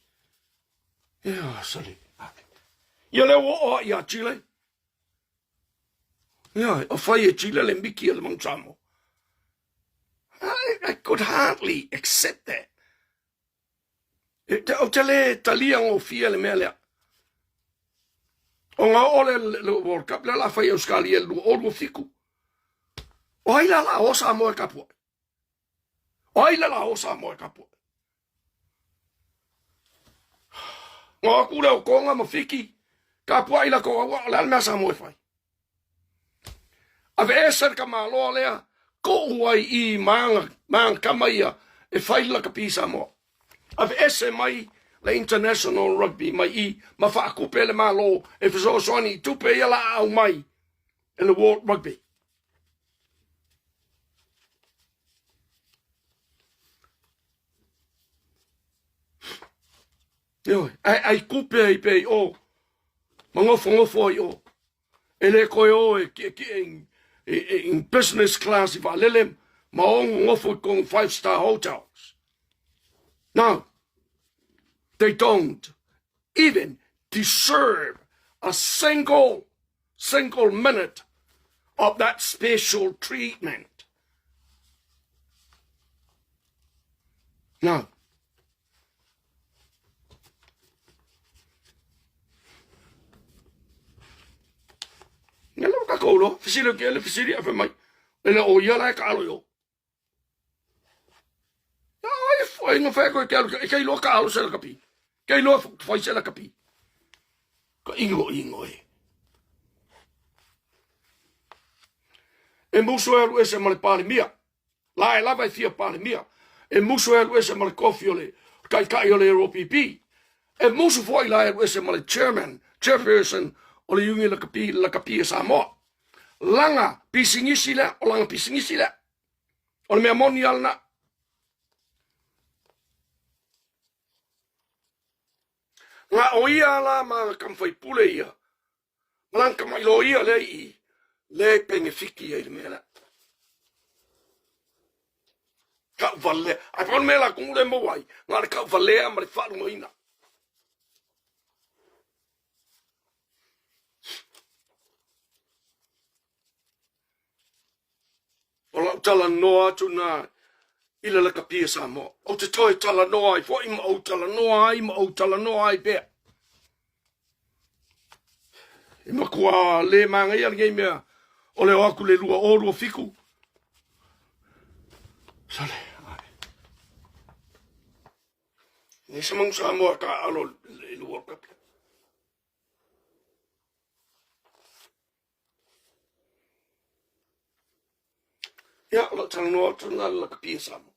Ia, sali. Ia leo o ia Chile. Ia, o whai e Chile le miki e le mangsamo. I could hardly accept that. O te le taliang o fia le mea lea. O ngā ole le World Cup, le la whai Australia lu olu fiku. O haila la osa mo e kapua. O haila la osa mo e kapua. Ngā kure o konga ma fiki, kapua ila ko awa, le almea sa mo e whai. Ave eser ka maa loa lea, ko uai i maang kamaia e whaila ka pisa mo. Ave ese mai, le international rugby mai i ma whaakupe le malo e whasosoani tupe ia la au mai e le world rugby. Ioi, ai kupe ai pei o ngofo i o e le koe o in business class i wa lelem ma o ngofo kong 5-star hotels. Now, they don't even deserve a single minute of that special treatment. No. Ngelo ka kolo, fisilo ke le fisiri afa mai. Ele o ia la ka alo yo. Ai foi no fe ko ke lo ka alo se la kapi. Ke lo foi se la kapi. Ko ingo e. E muso e ese mal pale mia. La e lava fia pale mia. E muso e ese mal kofiole. Kai ole ROPP. E muso foi la e ese mal chairperson o le yungi la kapi sa mo. Langa pisingisi la, o langa pisingisi la. O le mea moni alna. Nga o ia la ma kam fai pule ia. Malanka mai lo ia le i. Le penge fiki e le mea la. Kau vale. Ai pon mea la kung le mawai. Nga le kau vale a ma le whalu mo ina. O la tala noa tu na ila la kapia sa mo. O te toi tala noa ai, fo ima o tala noa ai, ma o tala noa ai pea. Ima kua le manga ia ngei mea, o le oaku le lua o lua fiku. Sale, ai. Ni sa mangu sa moa ka alo le lua kapia. Ia, o la tala noa tu na la kapia sa mo.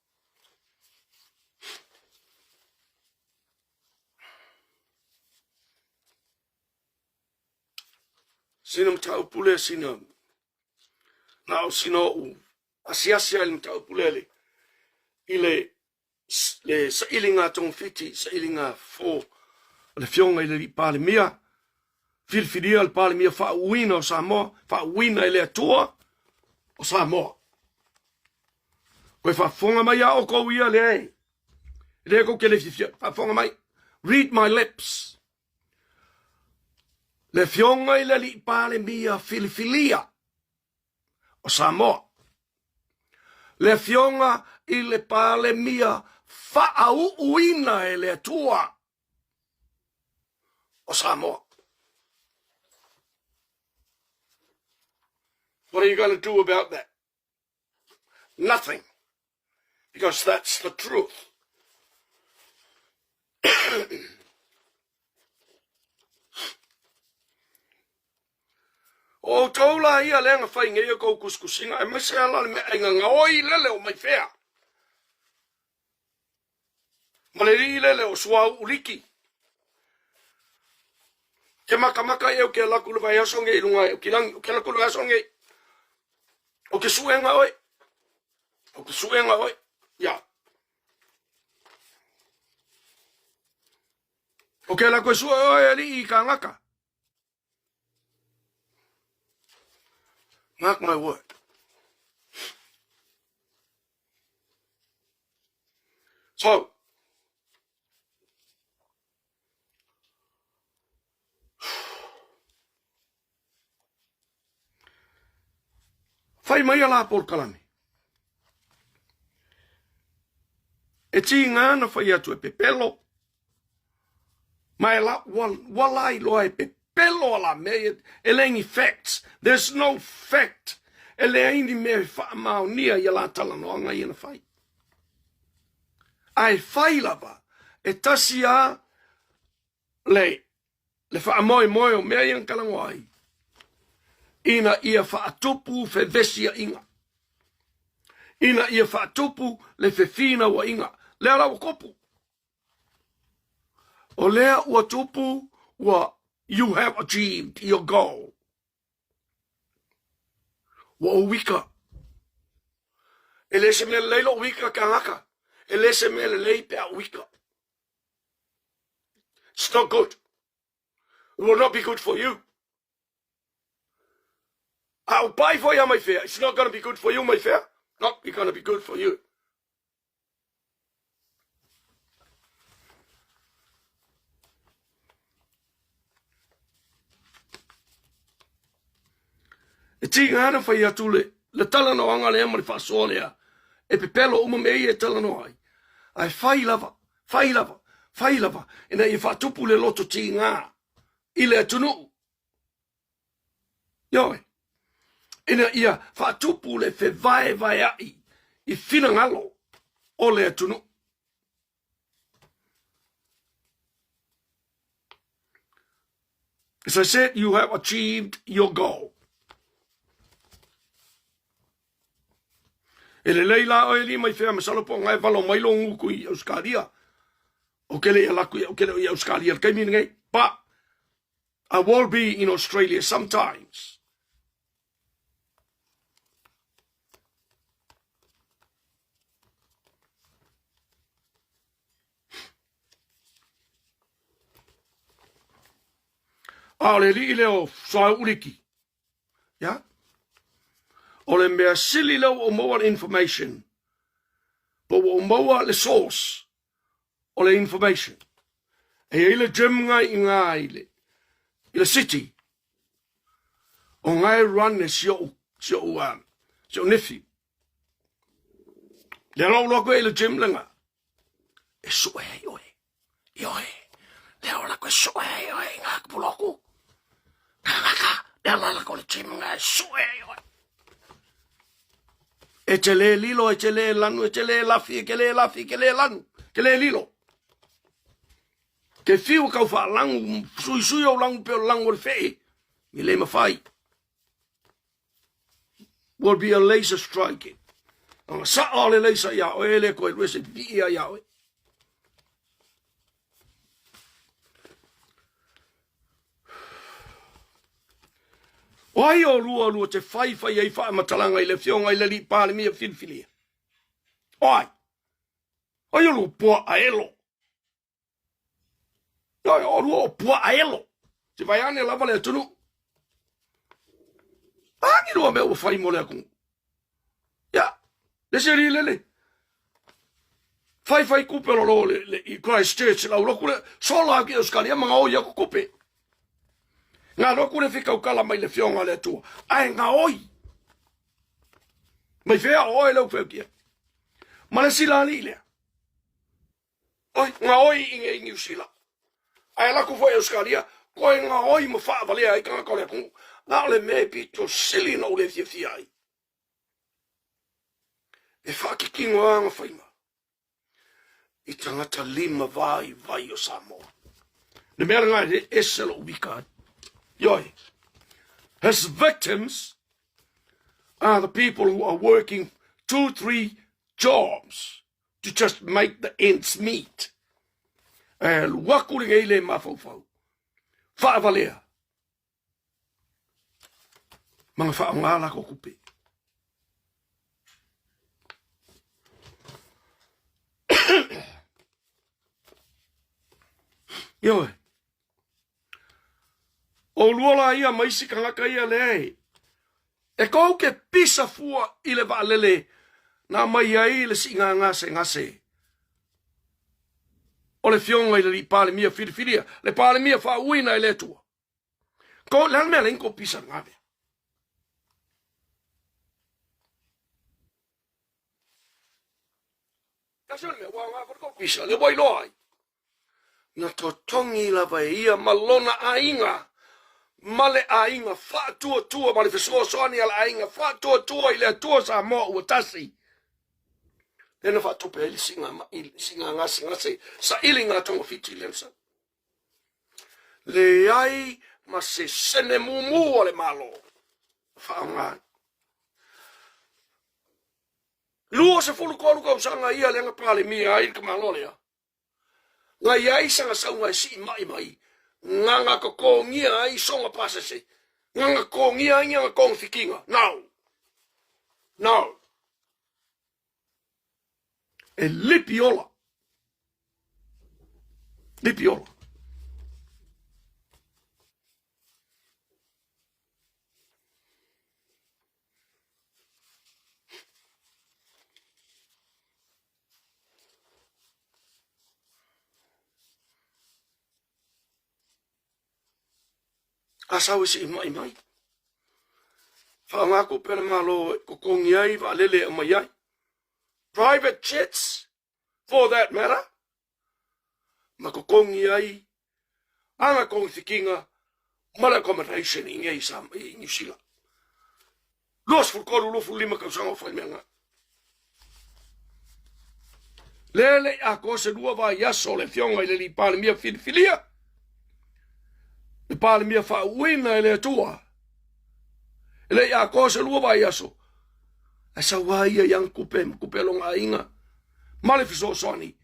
Sina mtau pule sina. Nao sina u. Asiasia ili mtau pule li. Le sa ilinga tong fiti, sa ilinga fo. Le fionga ili li pale mia. Filfidia li pale mia fa uina o Samoa. Fa uina ili atua o Samoa. Koe fa fonga mai a o kou ia le ei. Le kou ke le fifia. Fa fonga mai. Read my lips. Le fionga i le li pale mia filifilia o Samoa. Le fionga i le pale mia whaau uina e le atua o Samoa. What are you going to do about that? Nothing. Because that's the truth. ola ia lenga fai nge ko kuskusinga e mase ala me nga oi lele o mai fea. Maleri lele o sua uliki. Ke makamaka e o ke laku le vai asonge i lunga o ke laku le asonge. O ke suenga oi. O ke suenga oi. Ya. O ke laku sua oi ali I ka ngaka. Mark my word. So, fai mai ala polokalame. E ti ngana fai atu e pepelo. Mai la walai loa e pepelo ala me e lengi facts. There's no fact. E le aini me fa maunia ia la talanoanga ia na fai. Ai fai lava e tasia le fa moi o mea ian kalangoai. Ina ia fa atupu fe vesia inga. Ina ia fa atupu le fe fina wa inga. Lea la wakopu. O lea ua tupu wa you have achieved your goal. Wa o wika. E le se me le leilo wika ka ngaka. E le se me le lei pe a wika. It's not good. It will not be good for you. I'll buy for you, my fair. It's not going to be good for you, my fair. Not going to be good for you. E tinga hana fai atu le tala no anga le ama le whasoa lea. E pepelo uma mei e tala no ai. Ai fai lava. E na i whatupu le loto tinga. I le atunu. Ioi. E na ia whatupu le fe vai ai. I fina ngalo o le atunu. As I said, you have achieved your goal. E le leila o e li mai whea masalopo ngai walo mai lo nguku I Australia. O ke le alaku o ke le I Australia. Kei mini ngai. But I will be in Australia sometimes. A le li leo soa uriki. Ya? O le mea sili leo o moa information. Po o moa le source. O le information. E ile gym ngai I ngai ile. Ile city. O ngai run e sio nifi. Le lau loko ile gym lenga. E sue Ioi. Le lau lako e sue Ioi. Ngak puloku. Ngaka. Le lau lako le gym ngai sue Ioi. E te le lilo, e te le lanu, e te le lafi, ke le lafi, ke le lanu, ke le lilo. Ke fiu kau wha langu, sui o langu peo langu le fei, mi le mawhai. Will be a laser striking. Anga sa o le laser ia, o ele koe rese pi ia ia oe. Wai o lua te fai ei wha matalanga I le fionga I le li pāle mia filfilia. Oi. Oi o lua pua a elo. Oi o lua o pua a elo. Te vai ane lava le atunu. Angi lua mea o fai mo le akung. Ya. Le se ri lele. Fai kupe lo le I Christchurch la uloku le. Sola ki Australia mga o ia kupe. Ngā roku le whikau kala mai le fionga le atua. Ai ngā oi. Mai whea oi lau wheu kia. Ma le sila li lea. Oi, ngā oi inge I New Zealand. Ai laku fwoi Australia. Koe ngā oi ma wha valea I kanga kore kungu. Ngā le me pito sili no le fia ai. E whakiki ngoa anga whaima. I tangata lima vai o Samoa. Ne mea ngai le eselo wikad. Ioi. His victims are the people who are working 2-3 jobs to just make the ends meet. Wakuri ngai le mafau. Whaavalea. Mga whaangala ko kupe. Ioe. O luola ia maisi kangaka ia le. E kou ke pisa fua i le vaalele na mai ai le singa ngase. O le fionga i le pale mia whiriwhiria. Le pale mia whauina i le tua. Ko le mea lenko pisa ngave. Kasi ole mea wanga ko pisa le boi loai. Na totongi lava ia malona ainga. Male ainga whaatua male fesoasoani ala ainga whaatua i le atua sa moa ua tasi. Lena whaatupe ili singa ngase sa ili ngā tonga fiti lensa. Le ai ma se sene mumu le malo. Whaongai. Lua se fulu kolu kau sanga ia lenga pale mia ai ka malolea. Nga iai sanga saunga si mai. Nganga ko kongia ai songa pasese. Nganga kongia ai nganga kong fikinga. No. E lipiola. Asau isi mai. Whaangako pere malo ko kongi ai wa lele mai ai. Private jets, for that matter. Ma ko kongi ai. Anga kongi thikinga. Mala accommodation i ngai sa i New Zealand. Los fulkolu lufu lima kausanga o whaimeanga. Lele a ko se lua wa yaso le fionga i le li pale mia filia. Le pale mia whauina i le atua. Le a ko se lua wa yaso. A sa waia yang kupe longa inga. Male fiso soani.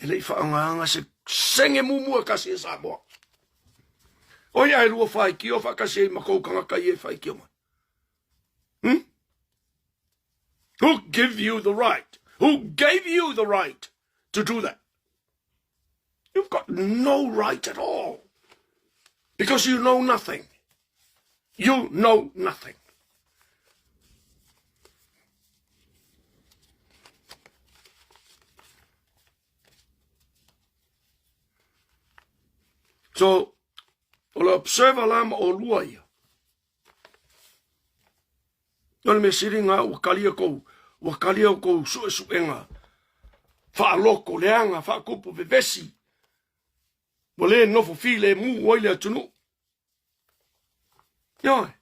E le whaanganga se senge mumua kasi e sa moa. Oia e lua whai ki o whakasi e makaukanga kai e whai ki o mai. Who gave you the right? Who gave you the right to do that? You've got no right at all. Because you know nothing. You know nothing. So, o observa lama o lua ia. Nole me siringa wakalia kou suenga. Whaaloko leanga, whaakupu vevesi. Wale nofo file mu oile atunu. Yoi.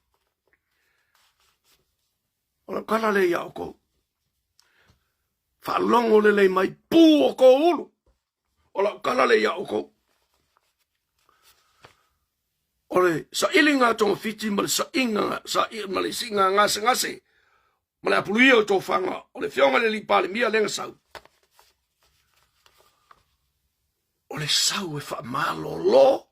Ola kala le ia o kou. Whaalongo le mai pū o kou ulu. Ola kala le ia o kou. Ole sa ilinga tonga fiti male sa inga male singa ngase male apuluia o tō whanga ole fionga le li pale mia lenga sau ole sau e wha malolo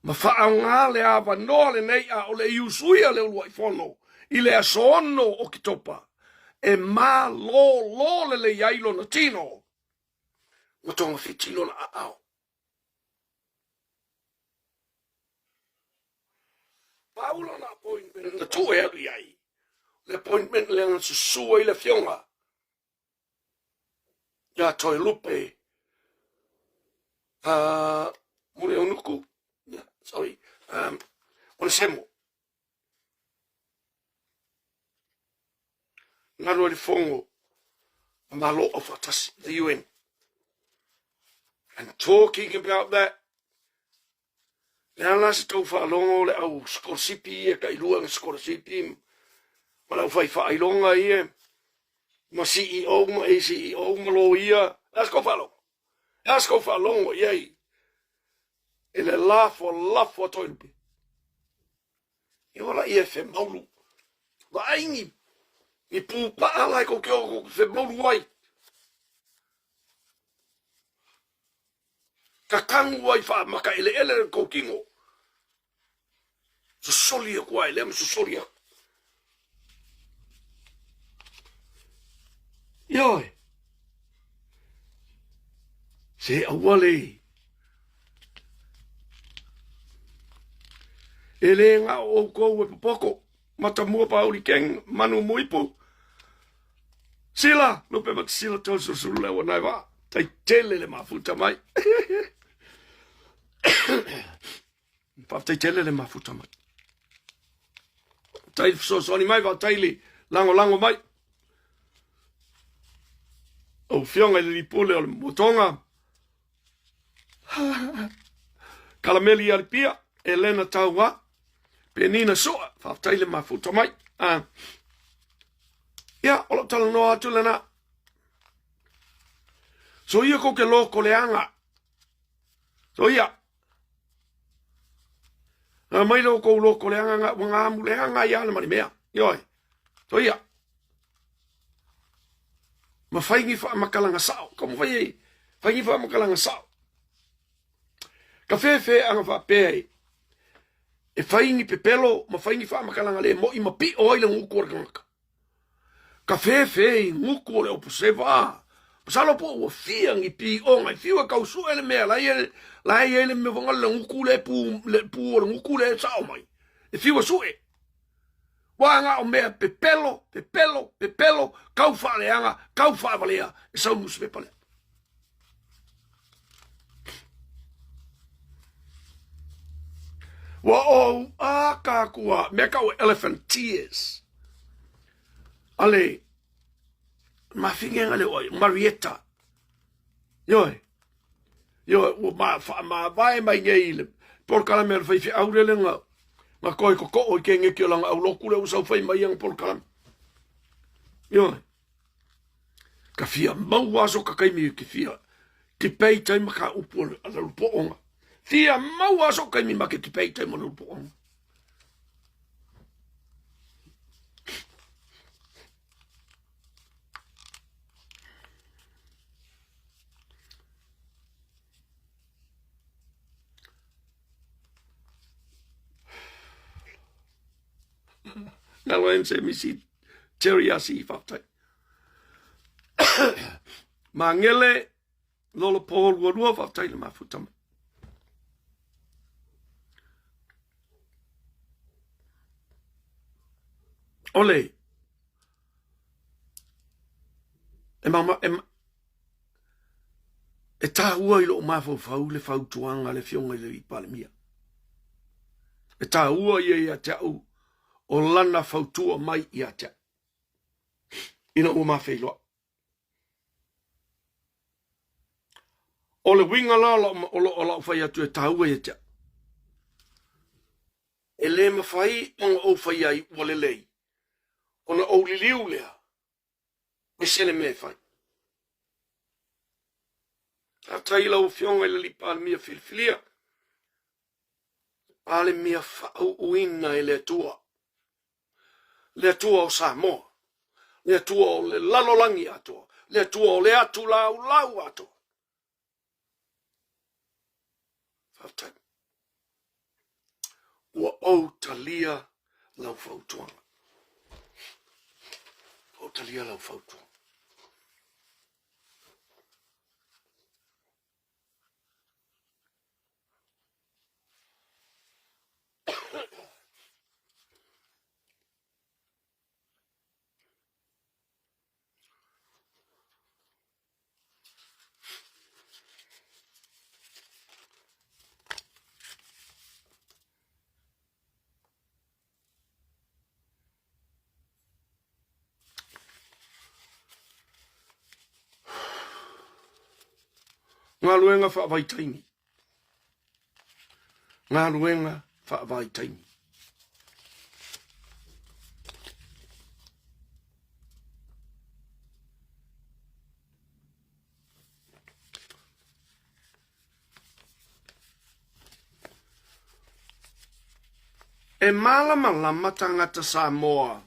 ma wha anga le awa noa le nei a ole iusuia le ulua i whono i le asono o ki topa e malolo le yailo na tino ma tonga fiti lona a au. Paula na appointment na tu e ai. Le appointment le na susua i le fionga. Ya toi lupe. Mure onuku. Yeah, sorry. Ole semo. Ngaro le fongo. Malo of Atasi, the UN. And talking about that. Le ala se tau whaalongo le au skorsipi e ka ilua ng skorsipi. Ma lau whai whailonga ia. Ma CEO ma e CEO ma lo ia. Asko whalongo iei. E le lafo toilupi. I wala ia fe maulu. Wa aingi. I pu paa lai ko kio fe maulu wai. Ka kangu wai wha maka ele ele ko kingo. So solia kuai, lea so solia. Ioi. Se awale. Ele nga o kou e popoko. Mata mua pa uri keng manu muipu. Sila, no pe mat sila tau susulu lewa nai wa. Tai tele le mafuta mai. Pa tai tele le mafuta mai. Tai soni mai wa taili lango mai. O fionga le lipule o le motonga. Kalameli alipia, Elena taua. Penina soa, fa tai le mafuta mai. Ia, olo tala no atu lena. So ia ko ke loko le anga. So ia. Mai lo ko loko le anga, wanga amu le anga ia le mani mea. Ioi. So ia. Ma whaingi wha makalanga sao. Kamu whai ei. Whaingi wha makalanga sao. Ka whewhe anga wha pēi. E whaingi pe pelo, ma whaingi wha makalanga le mo i ma pi o aile nguku ora kamaka. Ka whewhe nguku ora opo se wā. Pasalo po ua whiangi pi o ngai whiwa kau su ele mea lai ele me wangala le nguku le pu ora nguku le sao mai. E whiwa su e. Wanga o mea pe pelo, kau wha leanga, kau wha valea, e sau musu pe pale. Wa o a ka kua, mea kau elephant tears. Ale, ma fingenga le oi, Marietta. Yoi, ma vai mai ngei le, polokalame le whaifi aurele nga, ma koe ko o ke ngeki o langa au loku le usau whai mai ang polokalame. Yoi, ka fia mau aso ka kaimi ki fia, ki pei tai maka upu ala lupo onga. Fia mau aso kaimi maka ki pei tai mana lupo onga. Nalo en se misi Terry asi whaptai. Ma ngele lolo Paul wadua whaptai le mafutama. Ole. E tā ua i lo mafo fau le fau tuanga le fionga le ipale mia. E tā ua i a te au o lana fautua mai i a te. Ina ua mawhi loa. O le winga la o la whai atu e tā ua i a te. E le mawhai onga o whai ai ua le lei. Ona o li liu lea. Me sele me whai. A taila o fionga le lipa mia filfilia. Ale mia whau uina e le tua. Le tua o Samoa. Le tua o le lalolangi atua. Le tua o le atu lau atua. Whaftai. Ua o talia lau fautuanga. O talia lau fautuanga. Ngā luenga whaavaitaini. Ngā luenga whaavaitaini. e malama tangata Samoa.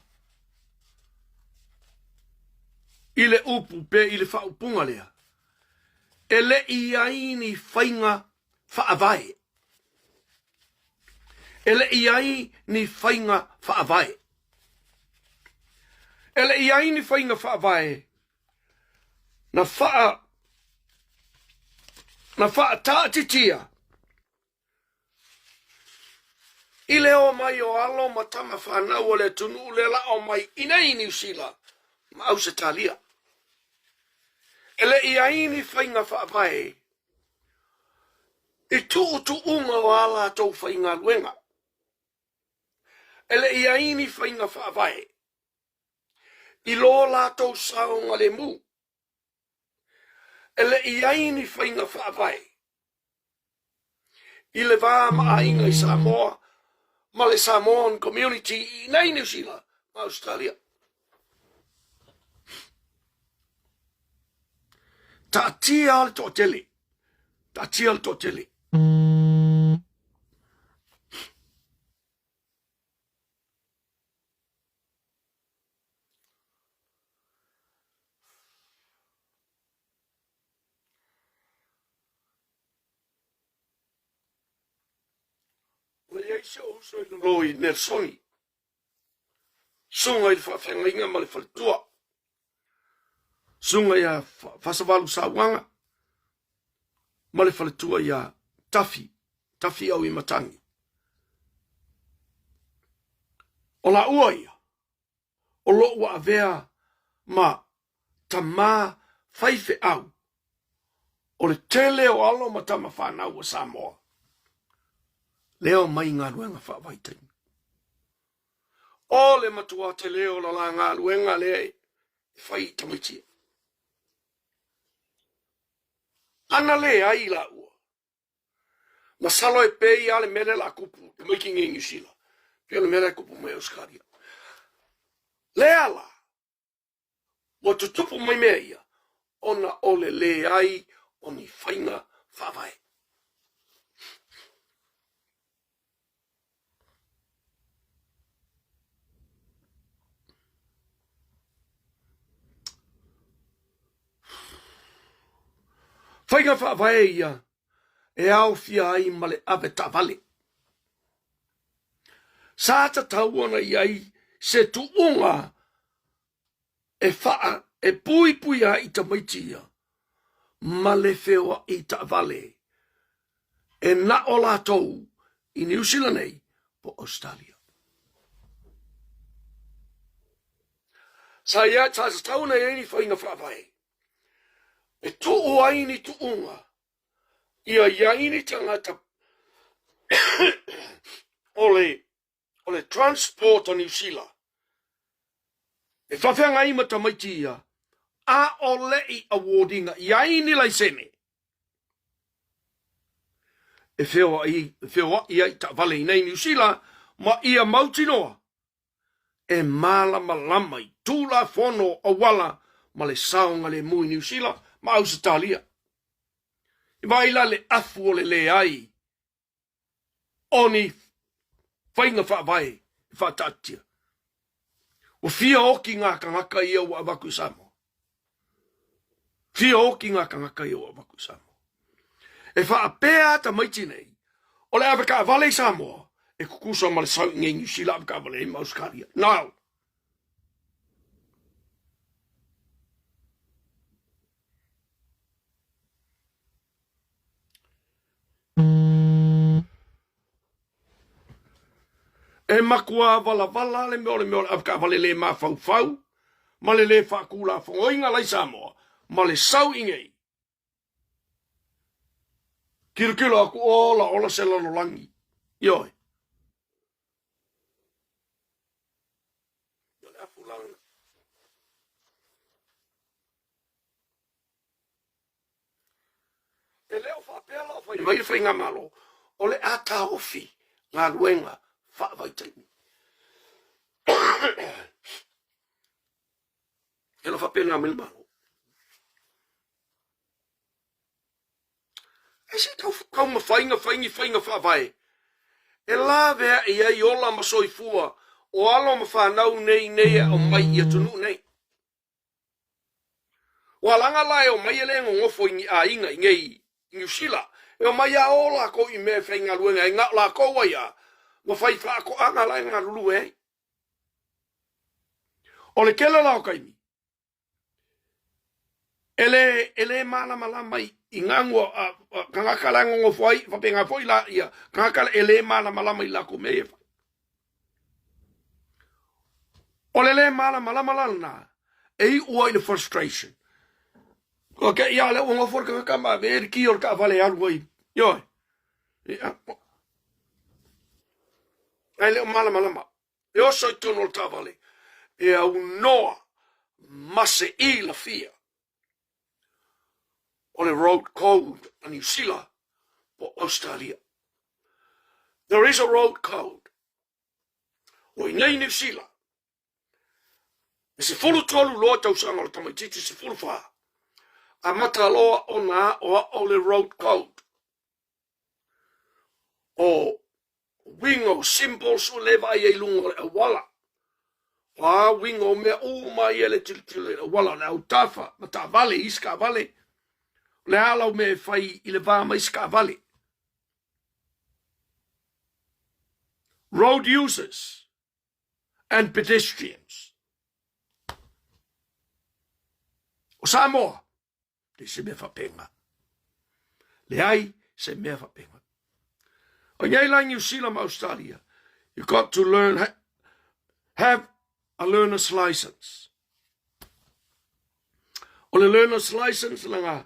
Ile upu pe ile whaupunga lea. E le iai ni whainga whaavai. E le iai ni whainga whaavai. E le iai ni whainga whaavai. Na wha taatitia. I leo mai o alo ma tama whanau o le tunu le la o mai inei New Zealand. Ma au se talia. Ele ia ini whainga whaavai. I tu unga o ala tau whainga luenga. Ele ia ini whainga whaavai. I lo la tau saonga le mu. Ele ia ini whainga whaavai. I le vā maa inga I Samoa. Ma le Samoan community I nei New Zealand. Ma Australia. Ta'atia al tōtele. Ta'atia al tōtele. Se o so I loi nersoni. Sunga I whawhenga ma le whaletua. Sunga ia whasavalu sawanga. Ma le whaletua ia tafi. Tafi au I matangi. O la ua ia. O lo ua avea ma tamā whaife au. O le tele o alo ma tama whanau o Samoa. Leo mai ngā ruenga whaavaitai. O le matua te leo la ngā ruenga le e whai tamitia. Ana le ai la ua. Ma salo e pei ale mele la kupu. Te making in New Zealand. Pia le mele kupu mai Australia. Le ala. Wa tutupu mai mea ia. Ona ole le ai oni whainga whaavai. Whainga whaavai ia, e au fia ai ma le ave tavale. Sāta tauana iai se tuunga e whaa e pui a I tamaitia ma le whewa I tavale. E na o lātou I New Zealand nei po Australia. Sa ia tāsa tauna e ni whainga whaavai. E tu'u aini tu'unga. Ia iaini tangata ole transport o New Zealand. E whawhenga ima tamaiti ia. A ole I awardinga. Iaini laisene. E whewa ia I ta'wale I nei New Zealand. Ma ia mautinoa. E malama lamai. Tūla whono a wala. Ma le saonga le mui New Zealand. Ma Australia. I maila le afu o le ai. Oni whainga whaavai. I whaatatia. O fia oki ngā kangaka ia wa awaku Samoa. Fia oki ngā kangaka ia wa awaku Samoa. E whaapea ta maiti nei. O le awaka avale Samoa. E kukusa ma le sau inge New Zealand awaka avale ma Australia. Now. E makua vala le meole avka vale le ma fau ma le whakula whangoinga lai Samoa ma le sau ingei kirikilo aku ola se lalo langi ioi le afu langa e leo whapela whai mai whainga malo o le ata ofi ngā luenga whaavaitai. E lo whapena ngā milmaro. E se kau ma whainga whaavai. e la vea ia i ola ma soifua o alo ma whanau nei o mai ia tunu nei. Wa langa lai o mai ele ngofo a inga ngei New Zealand. E o mai a ola ko i me whainga luenga e ngā la ko waia. Wa whai whaako anga lai ngā lulu e. O le kele lao kaimi. Ele mana malama i ngangua kangakala ngofo ai whapenga foi la ia. Kangakala ele mana malama i la ko me e whai. O le mana malama lana. E ua i le frustration. Okay, ya le unga forka kama ver ki or ka vale algo aí. Yo. Ele malama. Eu sou tu no tavale. E au noa mase I la fia. On the road code in New Zealand or Australia. There is a road code. O nei New Zealand. Se fulu tolu lo tau sanga o tamatiti se fulu fa. A mataloa o le road code. O wingo symbols o leva i lunga e wala. Wa wingo me o mai ele tiltile wala le autafa, mata vale iska vale. Le ala me fai i le vama iska vale. Road users and pedestrians. O Samoa. Se me fa penga. Le ai se me fa penga. O nei la New Zealand Australia, you got to learn, have a learner's license. O le learner's license langa,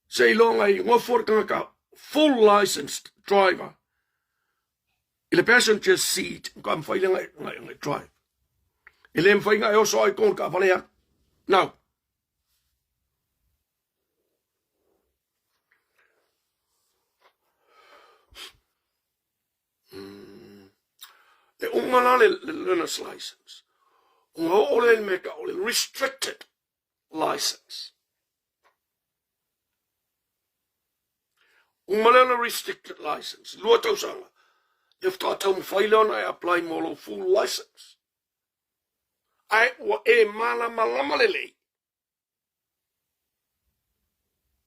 se longa I ngofor ka full licensed driver. I le passenger seat, kam failinga ngai drive. Ele mfainga e oso ai kon ka valea. Now, the ungalale learner's license. Ole meka ole restricted license. Ungalale restricted license. Luato sanga. If tatou mfaile I apply molo full license. Ai wa e malama lele.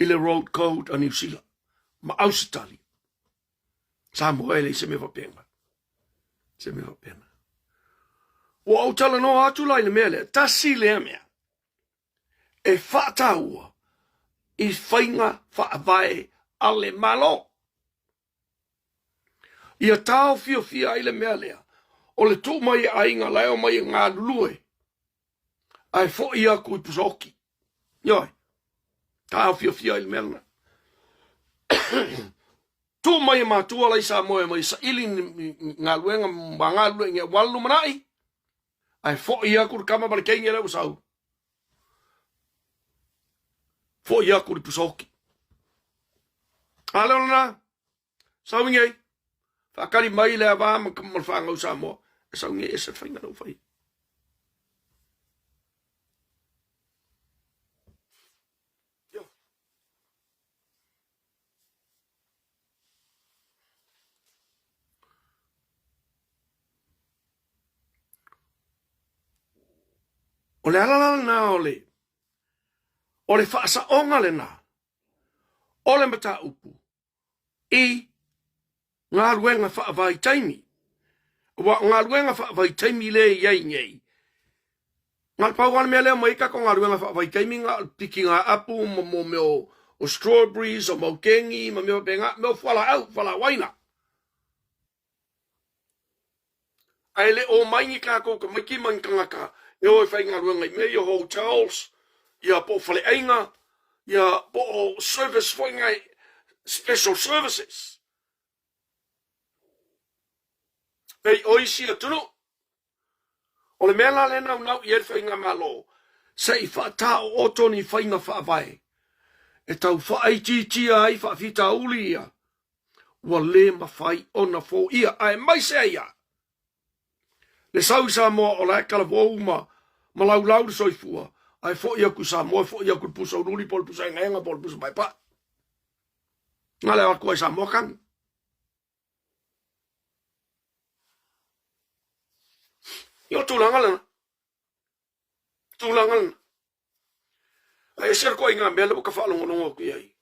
Ile road code a New Zealand. Ma ausitali. Samuele se me va penga. Se me va pena. O au tala no atu lai le mele, tasi le mea. E whaataua, I whainga whaavae ale malo. Ia tau fia I le mea lea, o le tō mai a inga leo mai ngā lulue. Ai fo ia kui pusoki. Ioi, tau fia I le mea lea. Tu mai matua lai sa moe mai sa ili ngā luenga ma ngā luenga walu manai. Ai fo ia kur kama bale kengi leo sau. Fo ia kur pusoki. Aleo na, sau ingei. Whakari mai lea wā ma kamal whangau sa moa. Sau ingei esa whainga nau whai. O le alala na o le whaasa onga le na. O le mata upu. I ngā ruenga whaavai taimi. Wa ngā ruenga whaavai taimi le iei ngei. Ngā pauana mea leo maika ko ngā ruenga whaavai taimi ngā piki ngā apu mo meo o strawberries o maukengi ma meo benga meo whala waina. Ai le o maingi kā ko ka miki man kangaka. E oi whai ngā ruenga I mea hotels. Ia po Faleo'o. Ia po service whainga special services. Pei oisi a tunu. O le mea la le nau I whainga malo. Sei whaata o oto ni whainga whaavai. E tau whaaititia ai whaafita uli ia. Wa le mawhai ona fo ia. Ai mai se ia. Le sau sa moa o la kala vouma ma lau soifua. Ai fo ia ku sa moa fo ia ku pusa uruli pol pusa ngaenga pol pusa mai pa. Ngale wa ku sa moa kan. Yo tulangalan. Tulangalan. Ay ser ko inga mele ka falongo ko yai.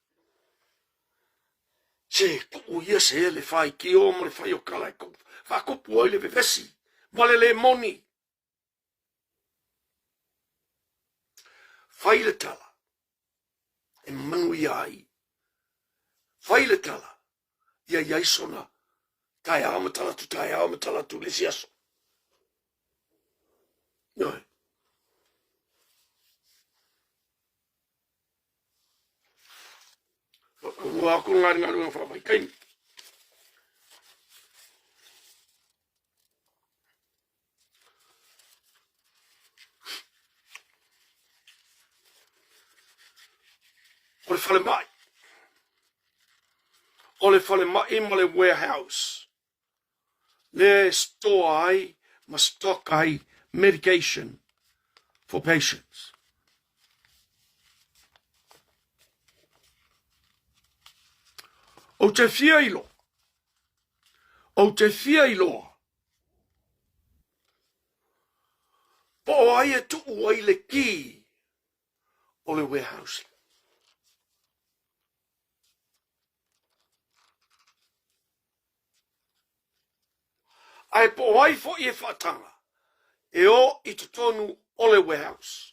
Se ku ia se le fai ki o mo le fai o kala ko. Fa ko po le vesi. Vale le moni. Fai le tala. E manu iai. Fai le tala. Ia iai sona. Tai amatala tu le siaso. Noi. Aku ngari ngari fa bai kain. Ole fale mai. Ole fale mai mo le warehouse. Le store ai ma stock ai medication for patients. O te fia ilo. O te fia ilo. Po ai e tu ai le ki o le warehouse. Ai po ai fo i e whatanga. E o i te tonu o le warehouse.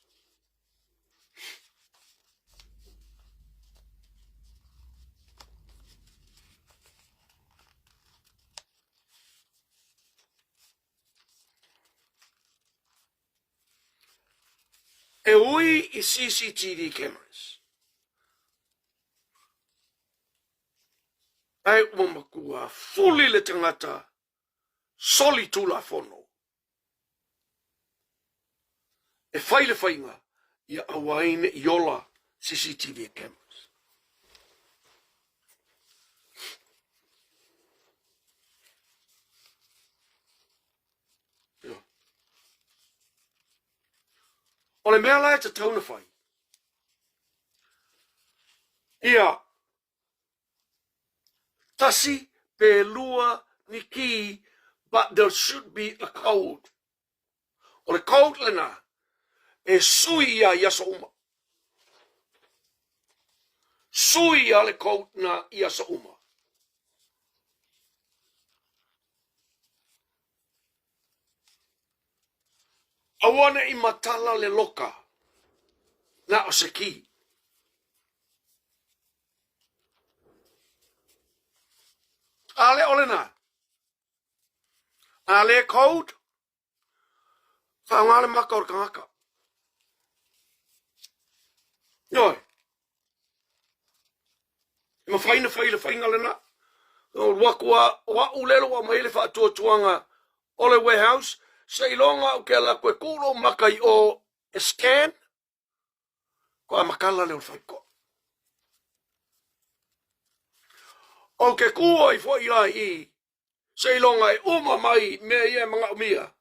E ui i CCTV cameras. Ai umakua fuli le tangata soli tula fono. E fai le fainga ia awaine i ola CCTV cameras. O le mea lai te tauna fai. Ia tasi pe lua ni ki, but there should be a code. O le code lena e sui ia iasa uma. Sui ia le code na iasa uma. Awana i matala le loka na o se ki. Ale ole na. Ale code. Whaangale maka o kangaka. Noi. Ima whaina le na. O wakua, wa ulelo wa maile wha tuanga ole warehouse. Se ilonga o ke la koe kulo makai o scan. Ko a makala le o whaiko. O ke kua i fo ia i. Se ilonga e uma mai me ia mga umia.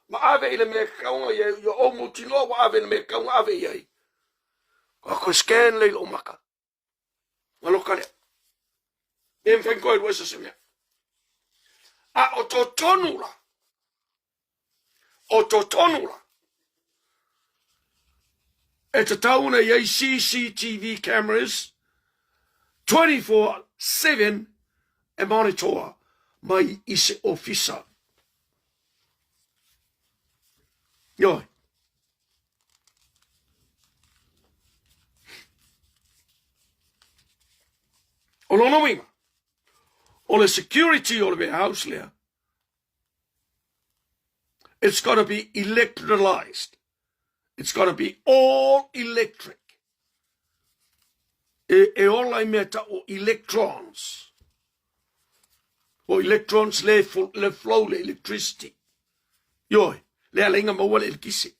Ma ave ile me kaunga ia yo o mutino wa ave me kaunga ave ia. Ko scan le o maka. Maloka le. E mwhenko e wesa se mea. A o to tonula. O to tonula. E te tauna iei CCTV cameras 24/7 e monitor mai i se ofisa. Ioi. O lono winga. O le security o le house lea. It's got to be electrolyzed. It's got to be all electric. E ola I meta o electrons. O electrons le flow le electricity. Ioi. Le alenga maua le kisi.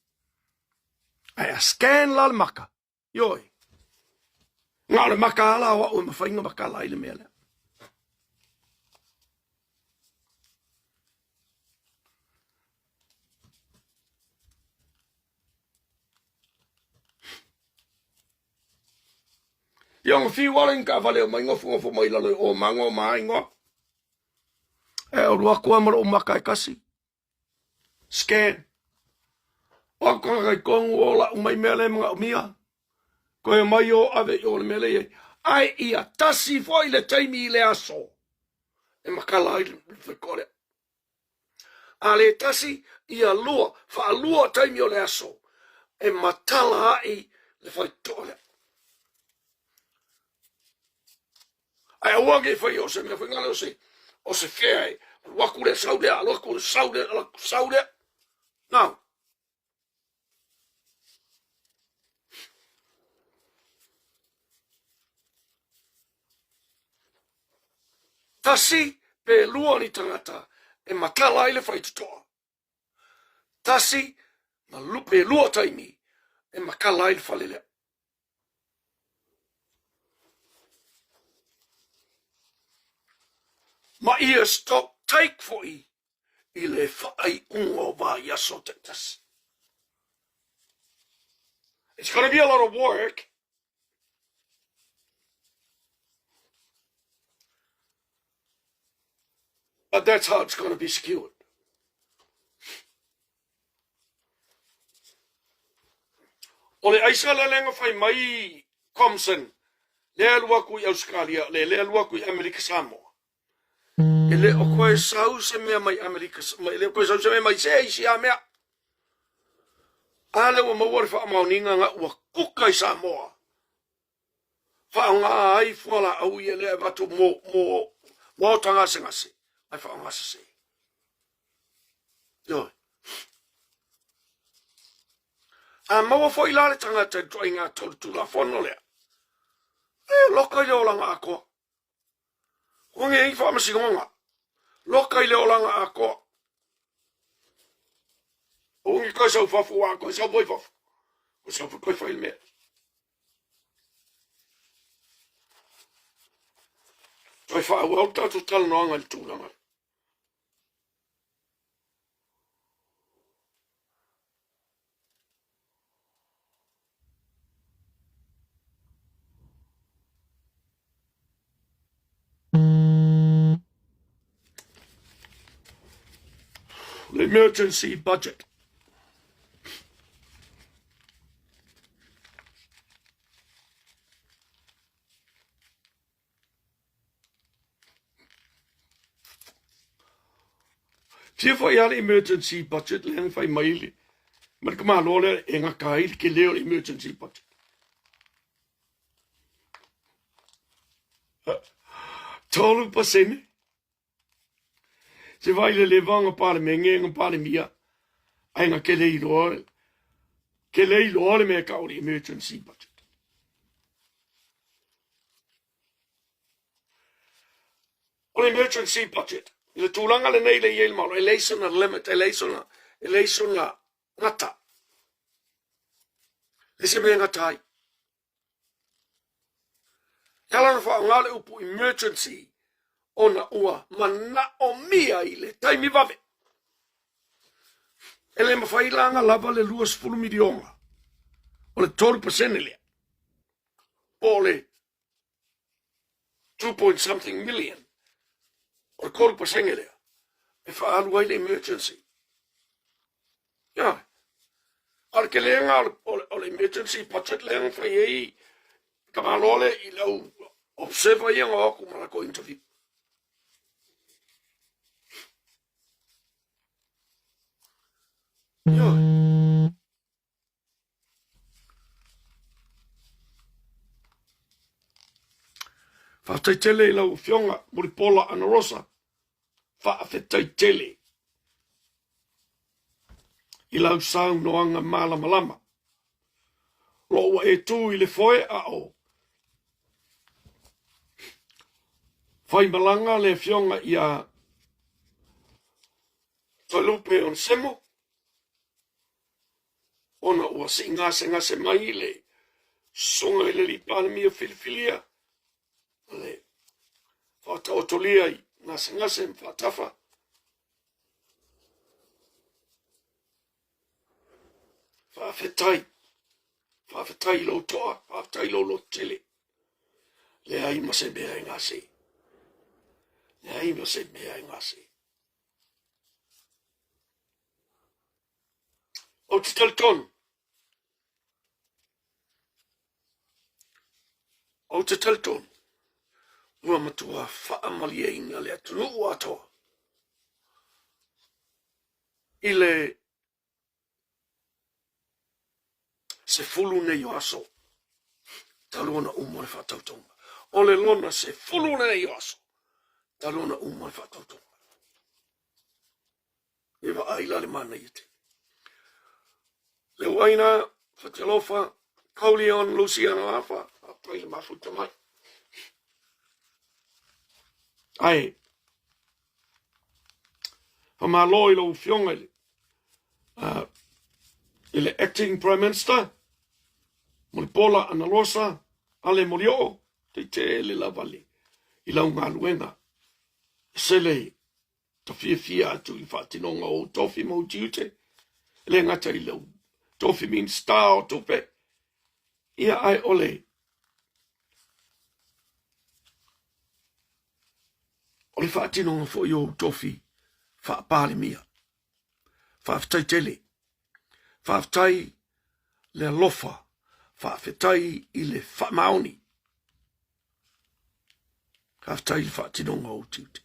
Ai a scan la le maka. Ioi. Ngā le maka ala wa o mawhainga maka ala ile mea lea. Iong whiwaling ka wale o mai ngofu mai lalo o mango mai ngo. E o rua kua mara o maka e kasi. Scan. O kai kongu o la umai mele mga umia. Koe mai o ave o le mele e. Ai ia tasi foi le taimi le aso. E makala i le whekore. A le tasi ia lua, wha lua taimi o le aso. E matala ai le whaitore. Ai awage whai o se mea whengale o se whea waku le saude a waku le saude. Now, tasi pe lua ni tangata e matala ai le whaitotoa. Tasi ma lupe lua taimi e makala ai le whalelea. Ma ia stop take for I le whaai ungo wa yaso te tasi. It's going to be a lot of work. But that's how it's going to be secured. O le aisa le lenga whai mai Comson, le alua kui Australia, le alua kui Amerika Samoa. E le o koe sau se mea mai Amerika, le koe sau se mea mai se isi a mea. Ale wa mawari wha amauninga nga ua kuka I Samoa. Wha ngā ai whala au I le watu mō tanga se ngase. Ai wha ngase se. Yoi. A maua fo I lale tanga te droi ngā tolu la whono lea. E loka I le olanga a koa. Honge I wha amasi ngonga. Loka I le olanga a koa. Honge koe sau whafu a koe sau boi whafu. Koe sau koe whail mea. Toi wha au au tatu tala noanga I tūranga. The emergency budget. Tia whai ala emergency budget le hang whai maili. Marika maa lole e ngā kaili ke leo emergency budget. Tolu pasene. Se vai le levanga pale menge ngā pale mia. Ai ngā ke lei loale. Ke lei loale mea kauri emergency budget. O emergency budget. Le tūlanga le nei le yel malo. E leisona limit. E leisona ngata. Le se mea ngatai. Yala na wha ngale upu emergency. Ona ua mana o mia I le taimi vave. E le mawhailanga lava le 2 milionga. O le 12% lea. O le 2 point something million. O le 12% lea. E whaalu ai le emergency. Ia. Ar ke leanga o le emergency budget leanga whai ei. Kamalole I lau observa I anga oku marako interview. Ia. Whataitele I lau whionga muripola ana rosa. Whaafetaitele. I lau sau noanga malama. Loa e tū I le foe a o. Whai malanga le whionga I a Talupe on semo. Ona ua si ngase mai le songa I le lipana mia filifilia. Le whata otolia I ngase mwhatafa. Whawhetai lo toa, whawhetai lo tele. Le aima se mea I ngase. Le aima se mea I ngase. o te telton. O te telton. Ua matua whaamalie inga le atunu ua atoa. Ile se fulu nei o aso. Talona umore whatautonga. O le lona se fulu nei o aso. Talona umore whatautonga. Ewa aila le mana i te. Le waina, whatialofa, Kauleon, Luciano Afa, apai le mafuta mai. Ai, ma loi lo fionga ile acting prime minister, mo pola ana losa, ale Faleo'o, te le lavali, ila unga luenga. Sele, ta fia atu I whatinonga o tofi mo tiute, le ngata I lau. Tofi min star o tope. Ia ai ole. Ole whatinonga fo I o tofi, whaapale mia. Whaaftai tele. Whaaftai le lofa. Whaafetai I le whaamaoni. Whaaftai le whatinonga o tiute.